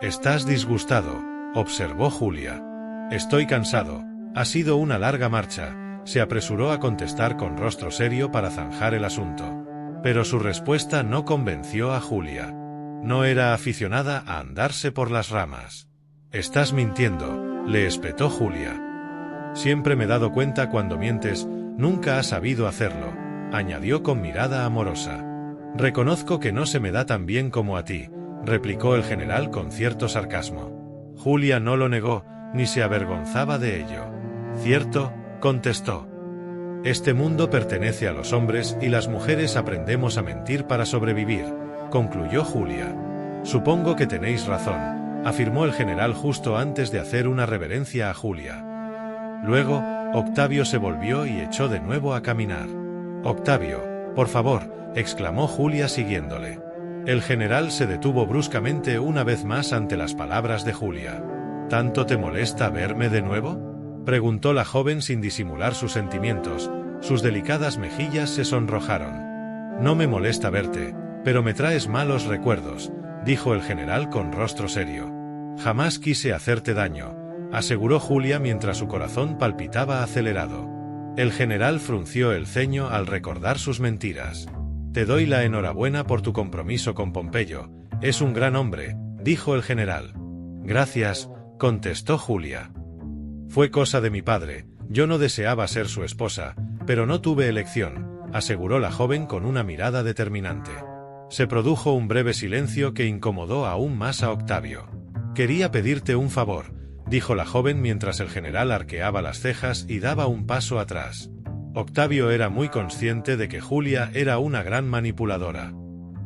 «Estás disgustado», observó Julia. «Estoy cansado. Ha sido una larga marcha», se apresuró a contestar con rostro serio para zanjar el asunto. Pero su respuesta no convenció a Julia. No era aficionada a andarse por las ramas. «Estás mintiendo», le espetó Julia. «Siempre me he dado cuenta cuando mientes, nunca has sabido hacerlo», añadió con mirada amorosa. «Reconozco que no se me da tan bien como a ti», replicó el general con cierto sarcasmo. Julia no lo negó, ni se avergonzaba de ello. «Cierto», contestó. «Este mundo pertenece a los hombres y las mujeres aprendemos a mentir para sobrevivir», concluyó Julia. «Supongo que tenéis razón», afirmó el general justo antes de hacer una reverencia a Julia. Luego, Octavio se volvió y echó de nuevo a caminar. «Octavio, por favor», exclamó Julia siguiéndole. El general se detuvo bruscamente una vez más ante las palabras de Julia. «¿Tanto te molesta verme de nuevo?», preguntó la joven sin disimular sus sentimientos. Sus delicadas mejillas se sonrojaron. «No me molesta verte, pero me traes malos recuerdos», dijo el general con rostro serio. «Jamás quise hacerte daño», aseguró Julia mientras su corazón palpitaba acelerado. El general frunció el ceño al recordar sus mentiras. «Te doy la enhorabuena por tu compromiso con Pompeyo. Es un gran hombre», dijo el general. «Gracias», contestó Julia. «Fue cosa de mi padre. Yo no deseaba ser su esposa, pero no tuve elección», aseguró la joven con una mirada determinante. Se produjo un breve silencio que incomodó aún más a Octavio. «Quería pedirte un favor», dijo la joven mientras el general arqueaba las cejas y daba un paso atrás. Octavio era muy consciente de que Julia era una gran manipuladora.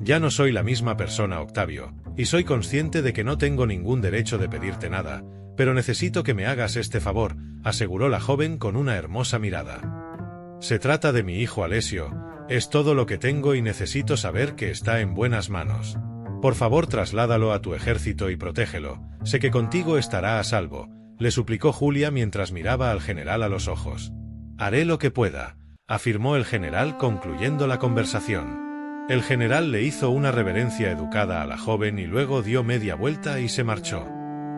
«Ya no soy la misma persona, Octavio, y soy consciente de que no tengo ningún derecho de pedirte nada, pero necesito que me hagas este favor», aseguró la joven con una hermosa mirada. «Se trata de mi hijo Alessio, es todo lo que tengo y necesito saber que está en buenas manos. Por favor, trasládalo a tu ejército y protégelo, sé que contigo estará a salvo», le suplicó Julia mientras miraba al general a los ojos. «Haré lo que pueda», afirmó el general concluyendo la conversación. El general le hizo una reverencia educada a la joven y luego dio media vuelta y se marchó.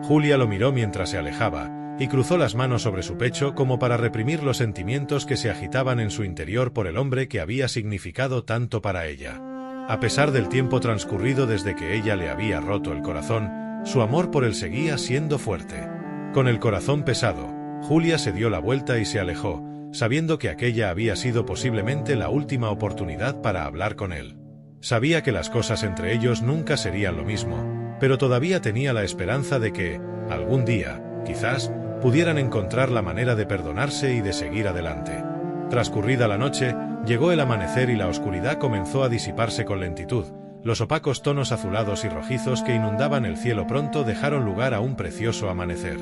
Julia lo miró mientras se alejaba, y cruzó las manos sobre su pecho como para reprimir los sentimientos que se agitaban en su interior por el hombre que había significado tanto para ella. A pesar del tiempo transcurrido desde que ella le había roto el corazón, su amor por él seguía siendo fuerte. Con el corazón pesado, Julia se dio la vuelta y se alejó, sabiendo que aquella había sido posiblemente la última oportunidad para hablar con él. Sabía que las cosas entre ellos nunca serían lo mismo, pero todavía tenía la esperanza de que, algún día, quizás, pudieran encontrar la manera de perdonarse y de seguir adelante. Transcurrida la noche, llegó el amanecer y la oscuridad comenzó a disiparse con lentitud. Los opacos tonos azulados y rojizos que inundaban el cielo pronto dejaron lugar a un precioso amanecer.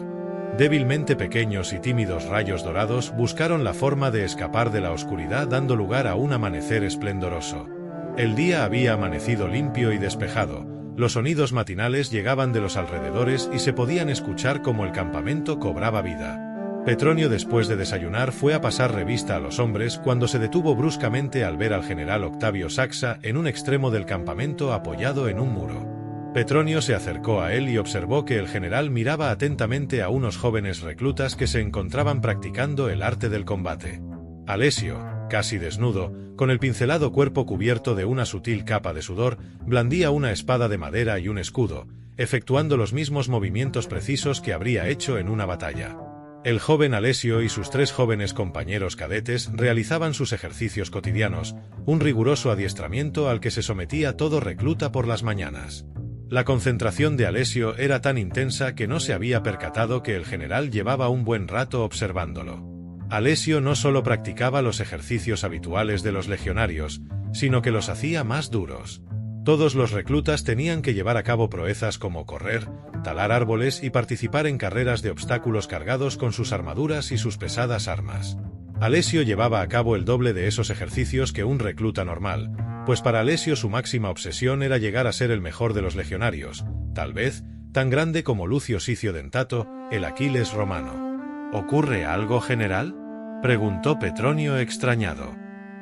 Débilmente pequeños y tímidos rayos dorados buscaron la forma de escapar de la oscuridad, dando lugar a un amanecer esplendoroso. El día había amanecido limpio y despejado, los sonidos matinales llegaban de los alrededores y se podían escuchar como el campamento cobraba vida. Petronio, después de desayunar, fue a pasar revista a los hombres cuando se detuvo bruscamente al ver al general Octavio Saxa en un extremo del campamento apoyado en un muro. Petronio se acercó a él y observó que el general miraba atentamente a unos jóvenes reclutas que se encontraban practicando el arte del combate. Alessio, casi desnudo, con el pincelado cuerpo cubierto de una sutil capa de sudor, blandía una espada de madera y un escudo, efectuando los mismos movimientos precisos que habría hecho en una batalla. El joven Alessio y sus 3 jóvenes compañeros cadetes realizaban sus ejercicios cotidianos, un riguroso adiestramiento al que se sometía todo recluta por las mañanas. La concentración de Alessio era tan intensa que no se había percatado que el general llevaba un buen rato observándolo. Alessio no solo practicaba los ejercicios habituales de los legionarios, sino que los hacía más duros. Todos los reclutas tenían que llevar a cabo proezas como correr, talar árboles y participar en carreras de obstáculos cargados con sus armaduras y sus pesadas armas. Alessio llevaba a cabo el doble de esos ejercicios que un recluta normal, pues para Alessio su máxima obsesión era llegar a ser el mejor de los legionarios, tal vez tan grande como Lucio Sicio Dentato, el Aquiles romano. ¿Ocurre algo, general?, preguntó Petronio extrañado.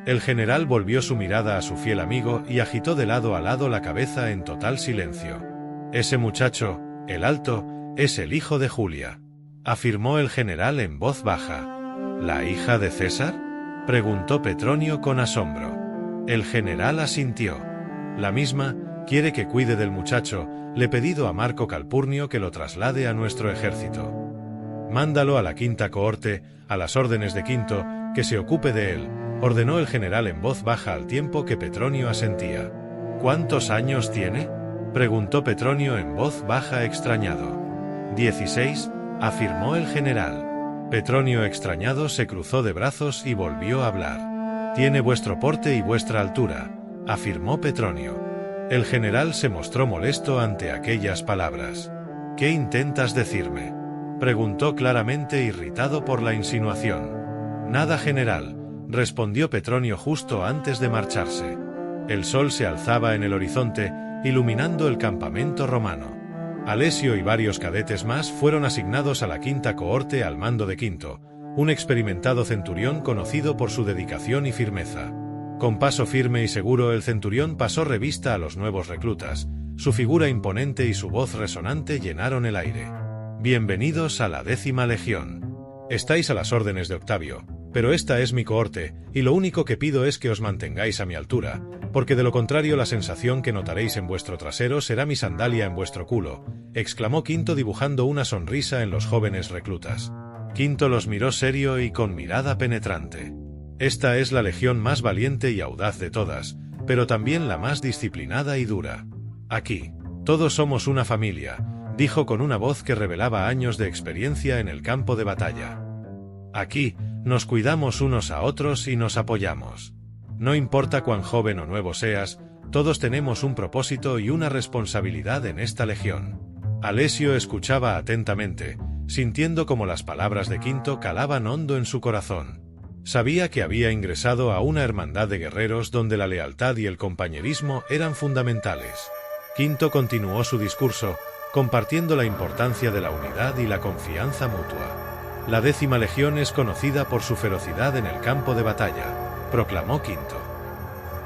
El general volvió su mirada a su fiel amigo y agitó de lado a lado la cabeza en total silencio. «Ese muchacho, el alto, es el hijo de Julia», afirmó el general en voz baja. «¿La hija de César?», preguntó Petronio con asombro. El general asintió. «La misma, quiere que cuide del muchacho, le he pedido a Marco Calpurnio que lo traslade a nuestro ejército. Mándalo a la quinta cohorte, a las órdenes de Quinto, que se ocupe de él», ordenó el general en voz baja al tiempo que Petronio asentía. «¿Cuántos años tiene?», preguntó Petronio en voz baja extrañado. 16, afirmó el general. Petronio extrañado se cruzó de brazos y volvió a hablar. «Tiene vuestro porte y vuestra altura», afirmó Petronio. El general se mostró molesto ante aquellas palabras. «¿Qué intentas decirme?», preguntó claramente irritado por la insinuación. «Nada, general», respondió Petronio justo antes de marcharse. El sol se alzaba en el horizonte, iluminando el campamento romano. Alessio y varios cadetes más fueron asignados a la quinta cohorte al mando de Quinto, un experimentado centurión conocido por su dedicación y firmeza. Con paso firme y seguro el centurión pasó revista a los nuevos reclutas. Su figura imponente y su voz resonante llenaron el aire. «Bienvenidos a la 10ª Legión. Estáis a las órdenes de Octavio, pero esta es mi cohorte, y lo único que pido es que os mantengáis a mi altura, porque de lo contrario la sensación que notaréis en vuestro trasero será mi sandalia en vuestro culo», exclamó Quinto dibujando una sonrisa en los jóvenes reclutas. Quinto los miró serio y con mirada penetrante. «Esta es la legión más valiente y audaz de todas, pero también la más disciplinada y dura. Aquí, todos somos una familia, dijo con una voz que revelaba años de experiencia en el campo de batalla. Aquí, nos cuidamos unos a otros y nos apoyamos. No importa cuán joven o nuevo seas, todos tenemos un propósito y una responsabilidad en esta legión. Alessio escuchaba atentamente, sintiendo como las palabras de Quinto calaban hondo en su corazón. Sabía que había ingresado a una hermandad de guerreros donde la lealtad y el compañerismo eran fundamentales. Quinto continuó su discurso, compartiendo la importancia de la unidad y la confianza mutua. La 10ª Legión es conocida por su ferocidad en el campo de batalla, proclamó Quinto.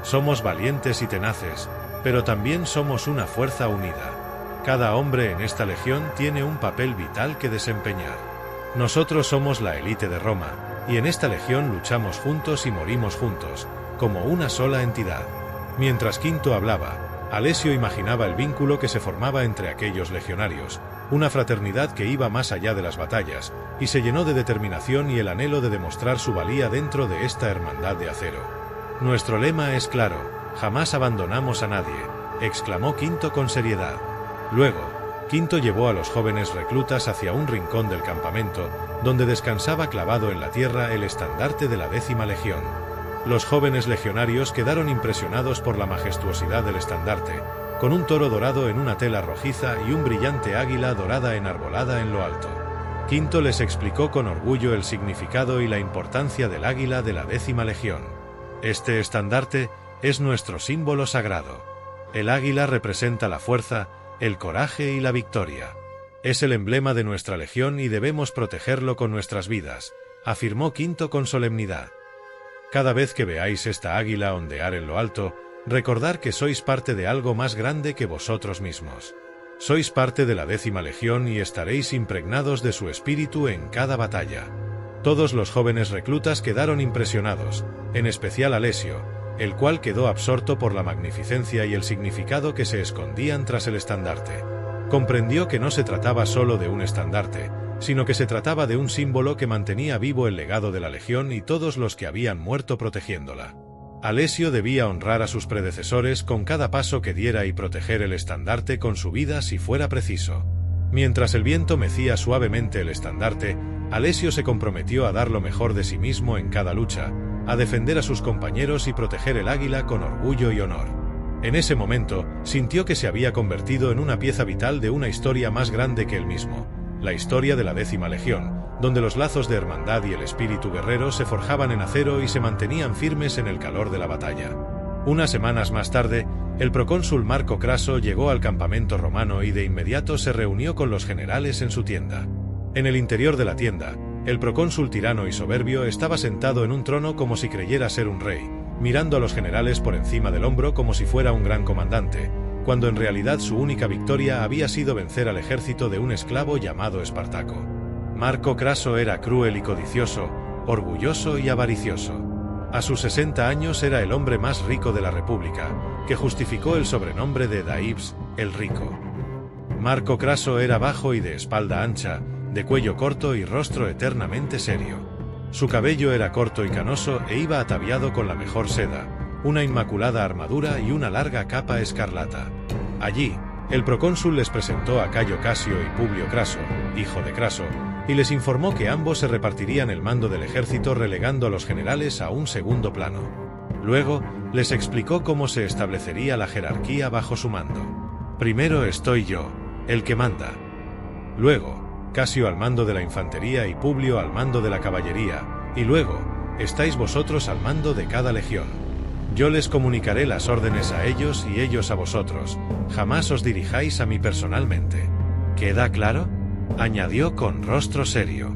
Somos valientes y tenaces, pero también somos una fuerza unida. Cada hombre en esta legión tiene un papel vital que desempeñar. Nosotros somos la élite de Roma, y en esta legión luchamos juntos y morimos juntos, como una sola entidad. Mientras Quinto hablaba, Alessio imaginaba el vínculo que se formaba entre aquellos legionarios, una fraternidad que iba más allá de las batallas, y se llenó de determinación y el anhelo de demostrar su valía dentro de esta hermandad de acero. Nuestro lema es claro, jamás abandonamos a nadie, exclamó Quinto con seriedad. Luego, Quinto llevó a los jóvenes reclutas hacia un rincón del campamento, donde descansaba clavado en la tierra el estandarte de la 10ª Legión. Los jóvenes legionarios quedaron impresionados por la majestuosidad del estandarte, con un toro dorado en una tela rojiza y un brillante águila dorada enarbolada en lo alto. Quinto les explicó con orgullo el significado y la importancia del águila de la 10ª Legión. Este estandarte es nuestro símbolo sagrado. El águila representa la fuerza, el coraje y la victoria. Es el emblema de nuestra legión y debemos protegerlo con nuestras vidas, afirmó Quinto con solemnidad. Cada vez que veáis esta águila ondear en lo alto, recordad que sois parte de algo más grande que vosotros mismos. Sois parte de la 10ª Legión y estaréis impregnados de su espíritu en cada batalla. Todos los jóvenes reclutas quedaron impresionados, en especial Alessio, el cual quedó absorto por la magnificencia y el significado que se escondían tras el estandarte. Comprendió que no se trataba solo de un estandarte, sino que se trataba de un símbolo que mantenía vivo el legado de la legión y todos los que habían muerto protegiéndola. Alessio debía honrar a sus predecesores con cada paso que diera y proteger el estandarte con su vida si fuera preciso. Mientras el viento mecía suavemente el estandarte, Alessio se comprometió a dar lo mejor de sí mismo en cada lucha, a defender a sus compañeros y proteger el águila con orgullo y honor. En ese momento, sintió que se había convertido en una pieza vital de una historia más grande que él mismo, la historia de la 10ª Legión, donde los lazos de hermandad y el espíritu guerrero se forjaban en acero y se mantenían firmes en el calor de la batalla. Unas semanas más tarde, el procónsul Marco Craso llegó al campamento romano y de inmediato se reunió con los generales en su tienda. En el interior de la tienda, el procónsul tirano y soberbio estaba sentado en un trono como si creyera ser un rey, mirando a los generales por encima del hombro como si fuera un gran comandante, cuando en realidad su única victoria había sido vencer al ejército de un esclavo llamado Espartaco. Marco Craso era cruel y codicioso, orgulloso y avaricioso. A sus 60 años era el hombre más rico de la República, que justificó el sobrenombre de Daibs, el rico. Marco Craso era bajo y de espalda ancha, de cuello corto y rostro eternamente serio. Su cabello era corto y canoso e iba ataviado con la mejor seda, una inmaculada armadura y una larga capa escarlata. Allí, el procónsul les presentó a Cayo Casio y Publio Craso, hijo de Craso, y les informó que ambos se repartirían el mando del ejército relegando a los generales a un segundo plano. Luego, les explicó cómo se establecería la jerarquía bajo su mando. Primero estoy yo, el que manda. Luego, Casio al mando de la infantería y Publio al mando de la caballería, y luego, estáis vosotros al mando de cada legión. Yo les comunicaré las órdenes a ellos y ellos a vosotros, jamás os dirijáis a mí personalmente. ¿Queda claro?, añadió con rostro serio.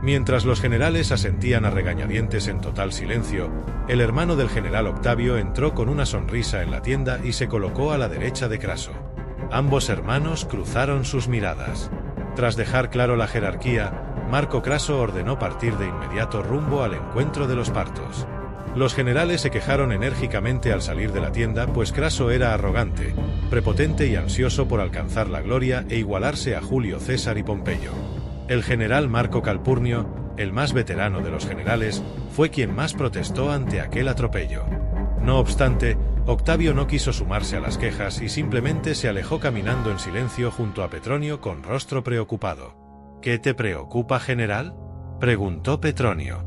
Mientras los generales asentían a regañadientes en total silencio, el hermano del general Octavio entró con una sonrisa en la tienda y se colocó a la derecha de Craso. Ambos hermanos cruzaron sus miradas. Tras dejar claro la jerarquía, Marco Craso ordenó partir de inmediato rumbo al encuentro de los partos. Los generales se quejaron enérgicamente al salir de la tienda, pues Craso era arrogante, prepotente y ansioso por alcanzar la gloria e igualarse a Julio César y Pompeyo. El general Marco Calpurnio, el más veterano de los generales, fue quien más protestó ante aquel atropello. No obstante, Octavio no quiso sumarse a las quejas y simplemente se alejó caminando en silencio junto a Petronio con rostro preocupado. ¿Qué te preocupa, general?, preguntó Petronio.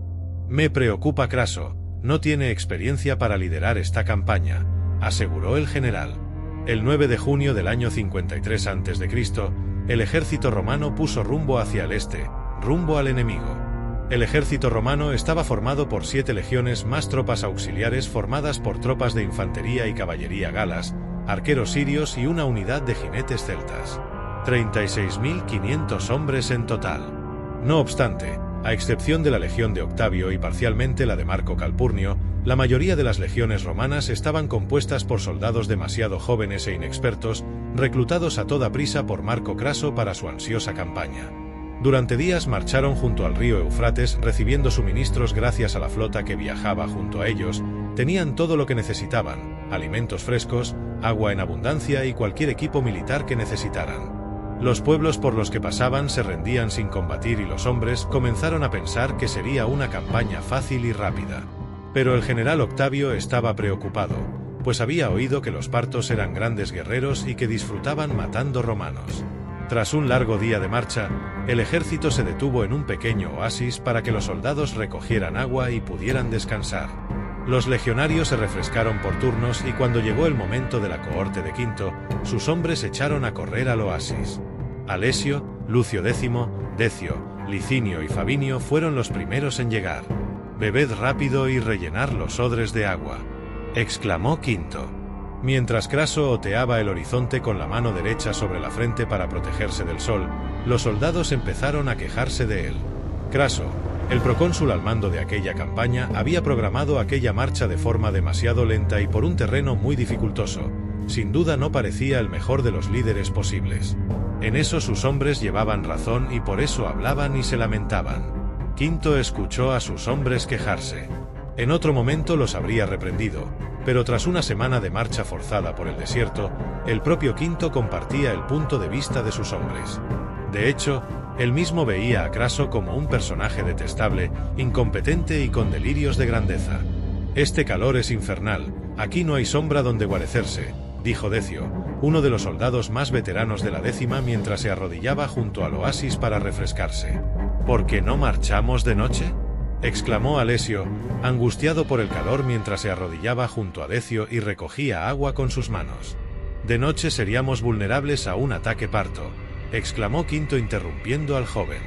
Me preocupa Craso, no tiene experiencia para liderar esta campaña, aseguró el general. El 9 de junio del año 53 a.C., el ejército romano puso rumbo hacia el este, rumbo al enemigo. El ejército romano estaba formado por 7 legiones más tropas auxiliares formadas por tropas de infantería y caballería galas, arqueros sirios y una unidad de jinetes celtas. 36.500 hombres en total. No obstante, a excepción de la legión de Octavio y parcialmente la de Marco Calpurnio, la mayoría de las legiones romanas estaban compuestas por soldados demasiado jóvenes e inexpertos, reclutados a toda prisa por Marco Craso para su ansiosa campaña. Durante días marcharon junto al río Eufrates recibiendo suministros gracias a la flota que viajaba junto a ellos. Tenían todo lo que necesitaban: alimentos frescos, agua en abundancia y cualquier equipo militar que necesitaran. Los pueblos por los que pasaban se rendían sin combatir y los hombres comenzaron a pensar que sería una campaña fácil y rápida. Pero el general Octavio estaba preocupado, pues había oído que los partos eran grandes guerreros y que disfrutaban matando romanos. Tras un largo día de marcha, el ejército se detuvo en un pequeño oasis para que los soldados recogieran agua y pudieran descansar. Los legionarios se refrescaron por turnos y cuando llegó el momento de la cohorte de Quinto, sus hombres echaron a correr al oasis. Alesio, Lucio X, Decio, Licinio y Fabinio fueron los primeros en llegar. «Bebed rápido y rellenar los odres de agua», exclamó Quinto. Mientras Craso oteaba el horizonte con la mano derecha sobre la frente para protegerse del sol, los soldados empezaron a quejarse de él. Craso, el procónsul al mando de aquella campaña, había programado aquella marcha de forma demasiado lenta y por un terreno muy dificultoso. Sin duda no parecía el mejor de los líderes posibles. En eso sus hombres llevaban razón y por eso hablaban y se lamentaban. Quinto escuchó a sus hombres quejarse. En otro momento los habría reprendido, pero tras una semana de marcha forzada por el desierto, el propio Quinto compartía el punto de vista de sus hombres. De hecho, él mismo veía a Craso como un personaje detestable, incompetente y con delirios de grandeza. «Este calor es infernal, aquí no hay sombra donde guarecerse», dijo Decio, uno de los soldados más veteranos de la 10ª mientras se arrodillaba junto al oasis para refrescarse. «¿Por qué no marchamos de noche?», exclamó Alesio, angustiado por el calor mientras se arrodillaba junto a Decio y recogía agua con sus manos. «De noche seríamos vulnerables a un ataque parto», exclamó Quinto interrumpiendo al joven.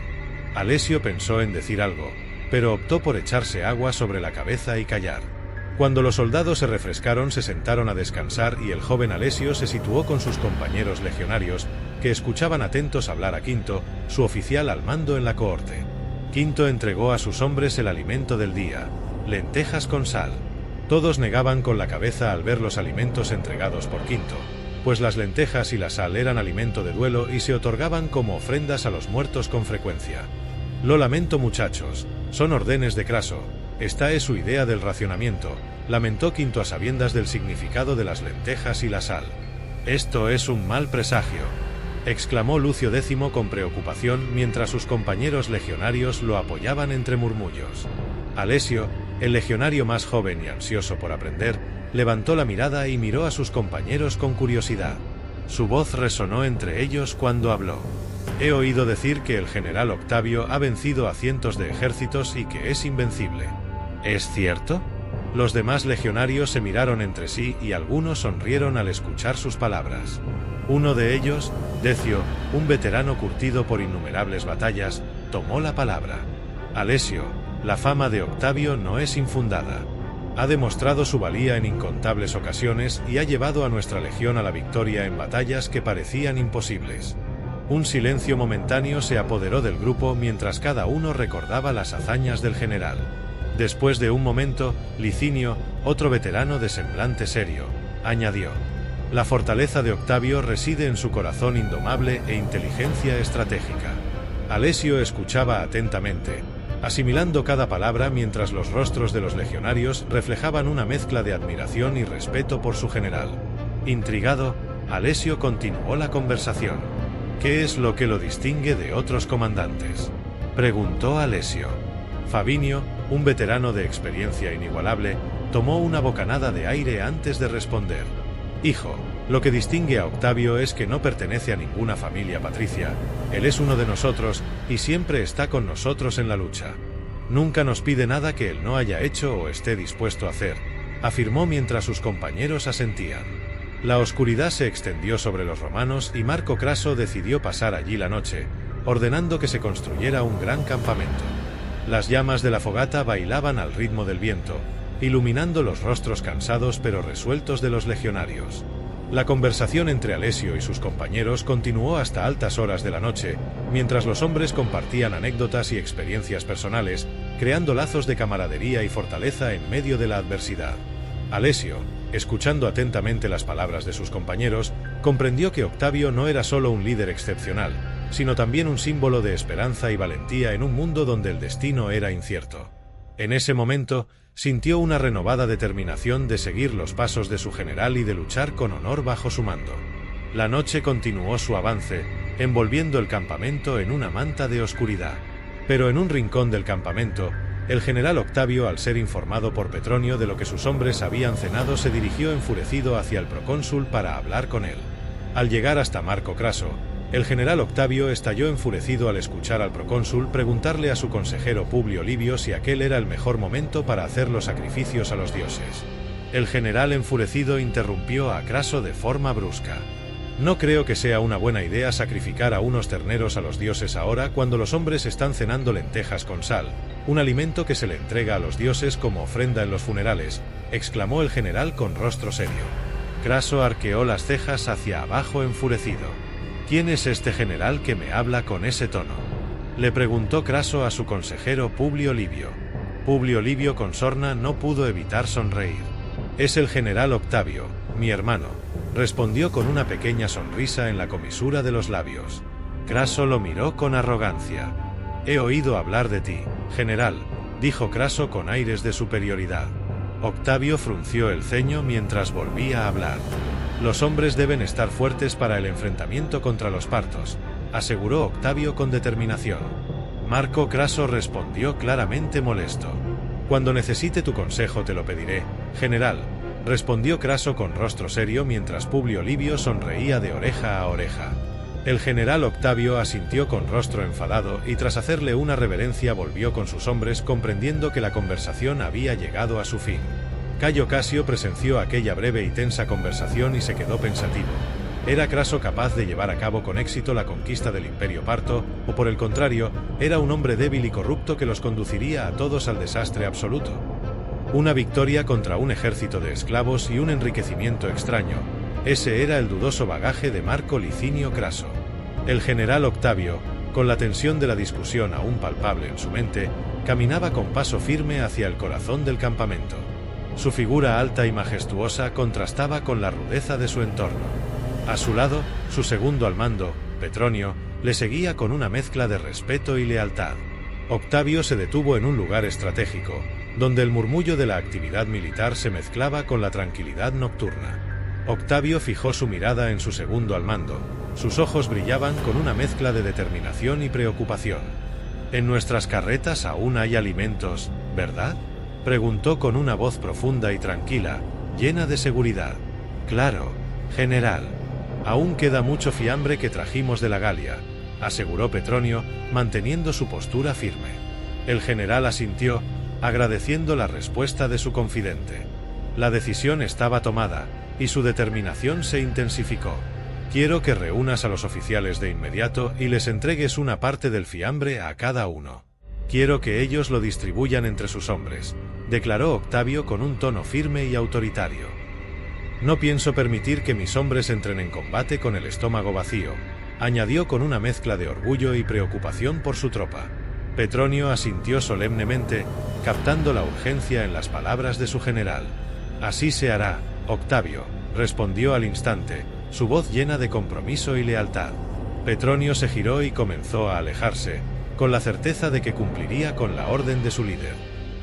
Alesio pensó en decir algo, pero optó por echarse agua sobre la cabeza y callar. Cuando los soldados se refrescaron, se sentaron a descansar y el joven Alesio se situó con sus compañeros legionarios, que escuchaban atentos hablar a Quinto, su oficial al mando en la cohorte. Quinto entregó a sus hombres el alimento del día, lentejas con sal. Todos negaban con la cabeza al ver los alimentos entregados por Quinto, pues las lentejas y la sal eran alimento de duelo y se otorgaban como ofrendas a los muertos con frecuencia. «Lo lamento, muchachos, son órdenes de Craso, esta es su idea del racionamiento», lamentó Quinto a sabiendas del significado de las lentejas y la sal. «Esto es un mal presagio», exclamó Lucio X con preocupación mientras sus compañeros legionarios lo apoyaban entre murmullos. Alesio, el legionario más joven y ansioso por aprender, levantó la mirada y miró a sus compañeros con curiosidad. Su voz resonó entre ellos cuando habló. «He oído decir que el general Octavio ha vencido a cientos de ejércitos y que es invencible. ¿Es cierto?». Los demás legionarios se miraron entre sí y algunos sonrieron al escuchar sus palabras. Uno de ellos, Decio, un veterano curtido por innumerables batallas, tomó la palabra. «Alesio, la fama de Octavio no es infundada. Ha demostrado su valía en incontables ocasiones y ha llevado a nuestra legión a la victoria en batallas que parecían imposibles». Un silencio momentáneo se apoderó del grupo mientras cada uno recordaba las hazañas del general. Después de un momento, Licinio, otro veterano de semblante serio, añadió: «La fortaleza de Octavio reside en su corazón indomable e inteligencia estratégica». Alesio escuchaba atentamente, asimilando cada palabra mientras los rostros de los legionarios reflejaban una mezcla de admiración y respeto por su general. Intrigado, Alesio continuó la conversación. «¿Qué es lo que lo distingue de otros comandantes?», preguntó Alesio. Fabinio, un veterano de experiencia inigualable, tomó una bocanada de aire antes de responder. Hijo, lo que distingue a Octavio es que no pertenece a ninguna familia patricia, él es uno de nosotros y siempre está con nosotros en la lucha. Nunca nos pide nada que él no haya hecho o esté dispuesto a hacer, afirmó mientras sus compañeros asentían. La oscuridad se extendió sobre los romanos y Marco Craso decidió pasar allí la noche, ordenando que se construyera un gran campamento. Las llamas de la fogata bailaban al ritmo del viento, iluminando los rostros cansados pero resueltos de los legionarios. La conversación entre Alessio y sus compañeros continuó hasta altas horas de la noche, mientras los hombres compartían anécdotas y experiencias personales, creando lazos de camaradería y fortaleza en medio de la adversidad. Alessio, escuchando atentamente las palabras de sus compañeros, comprendió que Octavio no era solo un líder excepcional, sino también un símbolo de esperanza y valentía en un mundo donde el destino era incierto. En ese momento, sintió una renovada determinación de seguir los pasos de su general y de luchar con honor bajo su mando. La noche continuó su avance, envolviendo el campamento en una manta de oscuridad. Pero en un rincón del campamento, el general Octavio, al ser informado por Petronio de lo que sus hombres habían cenado, se dirigió enfurecido hacia el procónsul para hablar con él. Al llegar hasta Marco Craso, el general Octavio estalló enfurecido al escuchar al procónsul preguntarle a su consejero Publio Livio si aquel era el mejor momento para hacer los sacrificios a los dioses. El general enfurecido interrumpió a Craso de forma brusca. No creo que sea una buena idea sacrificar a unos terneros a los dioses ahora cuando los hombres están cenando lentejas con sal, un alimento que se le entrega a los dioses como ofrenda en los funerales, exclamó el general con rostro serio. Craso arqueó las cejas hacia abajo enfurecido. ¿Quién es este general que me habla con ese tono?, le preguntó Craso a su consejero Publio Livio. Publio Livio con sorna no pudo evitar sonreír. Es el general Octavio, mi hermano, respondió con una pequeña sonrisa en la comisura de los labios. Craso lo miró con arrogancia. He oído hablar de ti, general, dijo Craso con aires de superioridad. Octavio frunció el ceño mientras volvía a hablar. Los hombres deben estar fuertes para el enfrentamiento contra los partos, aseguró Octavio con determinación. Marco Craso respondió claramente molesto. Cuando necesite tu consejo te lo pediré, general, respondió Craso con rostro serio mientras Publio Livio sonreía de oreja a oreja. El general Octavio asintió con rostro enfadado y tras hacerle una reverencia volvió con sus hombres comprendiendo que la conversación había llegado a su fin. Cayo Casio presenció aquella breve y tensa conversación y se quedó pensativo. ¿Era Craso capaz de llevar a cabo con éxito la conquista del Imperio Parto, o por el contrario, era un hombre débil y corrupto que los conduciría a todos al desastre absoluto? Una victoria contra un ejército de esclavos y un enriquecimiento extraño. Ese era el dudoso bagaje de Marco Licinio Craso. El general Octavio, con la tensión de la discusión aún palpable en su mente, caminaba con paso firme hacia el corazón del campamento. Su figura alta y majestuosa contrastaba con la rudeza de su entorno. A su lado, su segundo al mando, Petronio, le seguía con una mezcla de respeto y lealtad. Octavio se detuvo en un lugar estratégico, donde el murmullo de la actividad militar se mezclaba con la tranquilidad nocturna. Octavio fijó su mirada en su segundo al mando. Sus ojos brillaban con una mezcla de determinación y preocupación. «En nuestras carretas aún hay alimentos, ¿verdad?», preguntó con una voz profunda y tranquila, llena de seguridad. «Claro, general. Aún queda mucho fiambre que trajimos de la Galia», aseguró Petronio, manteniendo su postura firme. El general asintió, agradeciendo la respuesta de su confidente. La decisión estaba tomada, y su determinación se intensificó. «Quiero que reúnas a los oficiales de inmediato y les entregues una parte del fiambre a cada uno. Quiero que ellos lo distribuyan entre sus hombres», declaró Octavio con un tono firme y autoritario. «No pienso permitir que mis hombres entren en combate con el estómago vacío», añadió con una mezcla de orgullo y preocupación por su tropa. Petronio asintió solemnemente, captando la urgencia en las palabras de su general. «Así se hará, Octavio», respondió al instante, su voz llena de compromiso y lealtad. Petronio se giró y comenzó a alejarse, con la certeza de que cumpliría con la orden de su líder.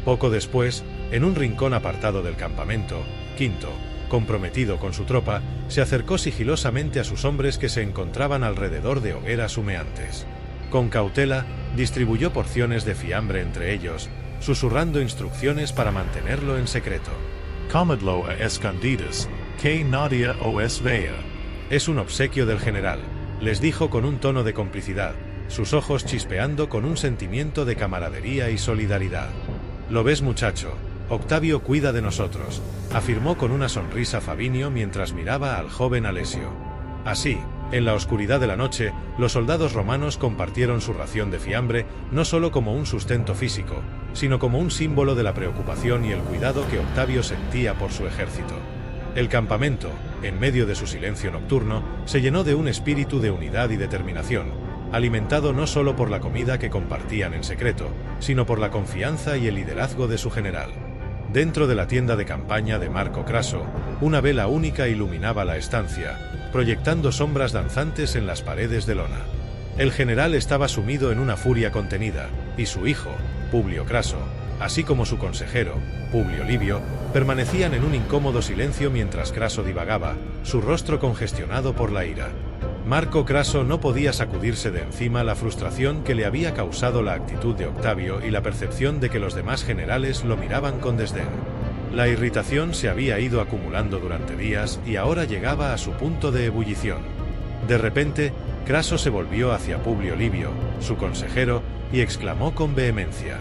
Poco después, en un rincón apartado del campamento, Quinto, comprometido con su tropa, se acercó sigilosamente a sus hombres que se encontraban alrededor de hogueras humeantes. Con cautela, distribuyó porciones de fiambre entre ellos, susurrando instrucciones para mantenerlo en secreto. Comadlo a escondidas, que Nadia os vea. Es un obsequio del general, les dijo con un tono de complicidad, sus ojos chispeando con un sentimiento de camaradería y solidaridad. «Lo ves, muchacho, Octavio cuida de nosotros», afirmó con una sonrisa Fabinio mientras miraba al joven Alessio. Así, en la oscuridad de la noche, los soldados romanos compartieron su ración de fiambre no solo como un sustento físico, sino como un símbolo de la preocupación y el cuidado que Octavio sentía por su ejército. El campamento, en medio de su silencio nocturno, se llenó de un espíritu de unidad y determinación, alimentado no solo por la comida que compartían en secreto, sino por la confianza y el liderazgo de su general. Dentro de la tienda de campaña de Marco Craso, una vela única iluminaba la estancia, proyectando sombras danzantes en las paredes de lona. El general estaba sumido en una furia contenida, y su hijo, Publio Craso, así como su consejero, Publio Livio, permanecían en un incómodo silencio mientras Craso divagaba, su rostro congestionado por la ira. Marco Craso no podía sacudirse de encima la frustración que le había causado la actitud de Octavio y la percepción de que los demás generales lo miraban con desdén. La irritación se había ido acumulando durante días y ahora llegaba a su punto de ebullición. De repente, Craso se volvió hacia Publio Livio, su consejero, y exclamó con vehemencia: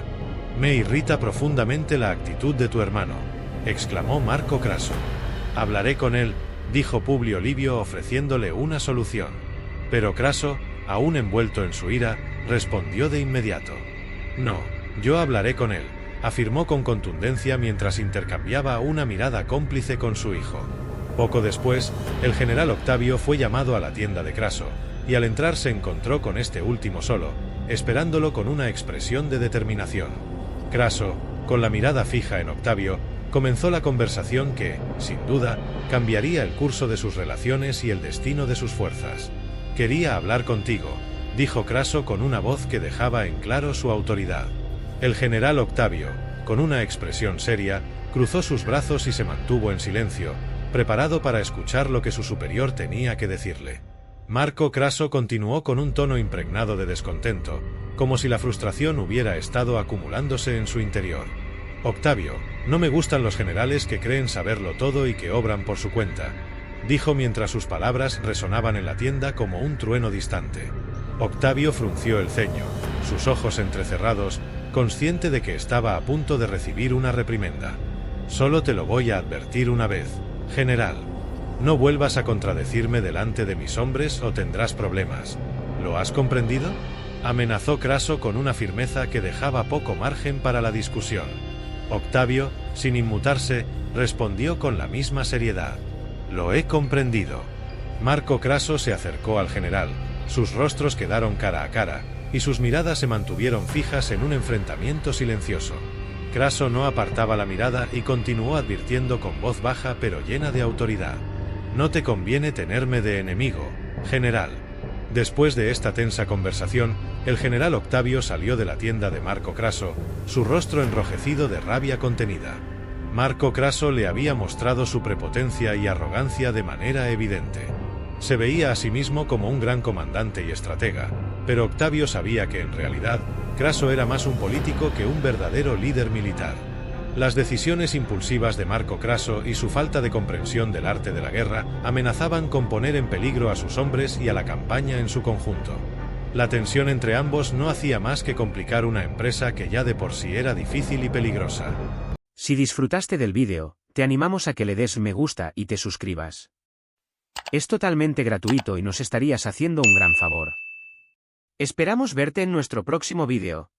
«Me irrita profundamente la actitud de tu hermano», exclamó Marco Craso. «Hablaré con él», dijo Publio Livio ofreciéndole una solución. Pero Craso, aún envuelto en su ira, respondió de inmediato. «No, yo hablaré con él», afirmó con contundencia mientras intercambiaba una mirada cómplice con su hijo. Poco después, el general Octavio fue llamado a la tienda de Craso, y al entrar se encontró con este último solo, esperándolo con una expresión de determinación. Craso, con la mirada fija en Octavio, comenzó la conversación que, sin duda, cambiaría el curso de sus relaciones y el destino de sus fuerzas. «Quería hablar contigo», dijo Craso con una voz que dejaba en claro su autoridad. El general Octavio, con una expresión seria, cruzó sus brazos y se mantuvo en silencio, preparado para escuchar lo que su superior tenía que decirle. Marco Craso continuó con un tono impregnado de descontento, como si la frustración hubiera estado acumulándose en su interior. «Octavio, no me gustan los generales que creen saberlo todo y que obran por su cuenta», dijo mientras sus palabras resonaban en la tienda como un trueno distante. Octavio frunció el ceño, sus ojos entrecerrados, consciente de que estaba a punto de recibir una reprimenda. «Solo te lo voy a advertir una vez, general. No vuelvas a contradecirme delante de mis hombres o tendrás problemas. ¿Lo has comprendido?», amenazó Craso con una firmeza que dejaba poco margen para la discusión. Octavio, sin inmutarse, respondió con la misma seriedad. «Lo he comprendido». Marco Craso se acercó al general, sus rostros quedaron cara a cara, y sus miradas se mantuvieron fijas en un enfrentamiento silencioso. Craso no apartaba la mirada y continuó advirtiendo con voz baja pero llena de autoridad: «No te conviene tenerme de enemigo, general». Después de esta tensa conversación, el general Octavio salió de la tienda de Marco Craso, su rostro enrojecido de rabia contenida. Marco Craso le había mostrado su prepotencia y arrogancia de manera evidente. Se veía a sí mismo como un gran comandante y estratega, pero Octavio sabía que en realidad, Craso era más un político que un verdadero líder militar. Las decisiones impulsivas de Marco Craso y su falta de comprensión del arte de la guerra amenazaban con poner en peligro a sus hombres y a la campaña en su conjunto. La tensión entre ambos no hacía más que complicar una empresa que ya de por sí era difícil y peligrosa. Si disfrutaste del vídeo, te animamos a que le des me gusta y te suscribas. Es totalmente gratuito y nos estarías haciendo un gran favor. Esperamos verte en nuestro próximo vídeo.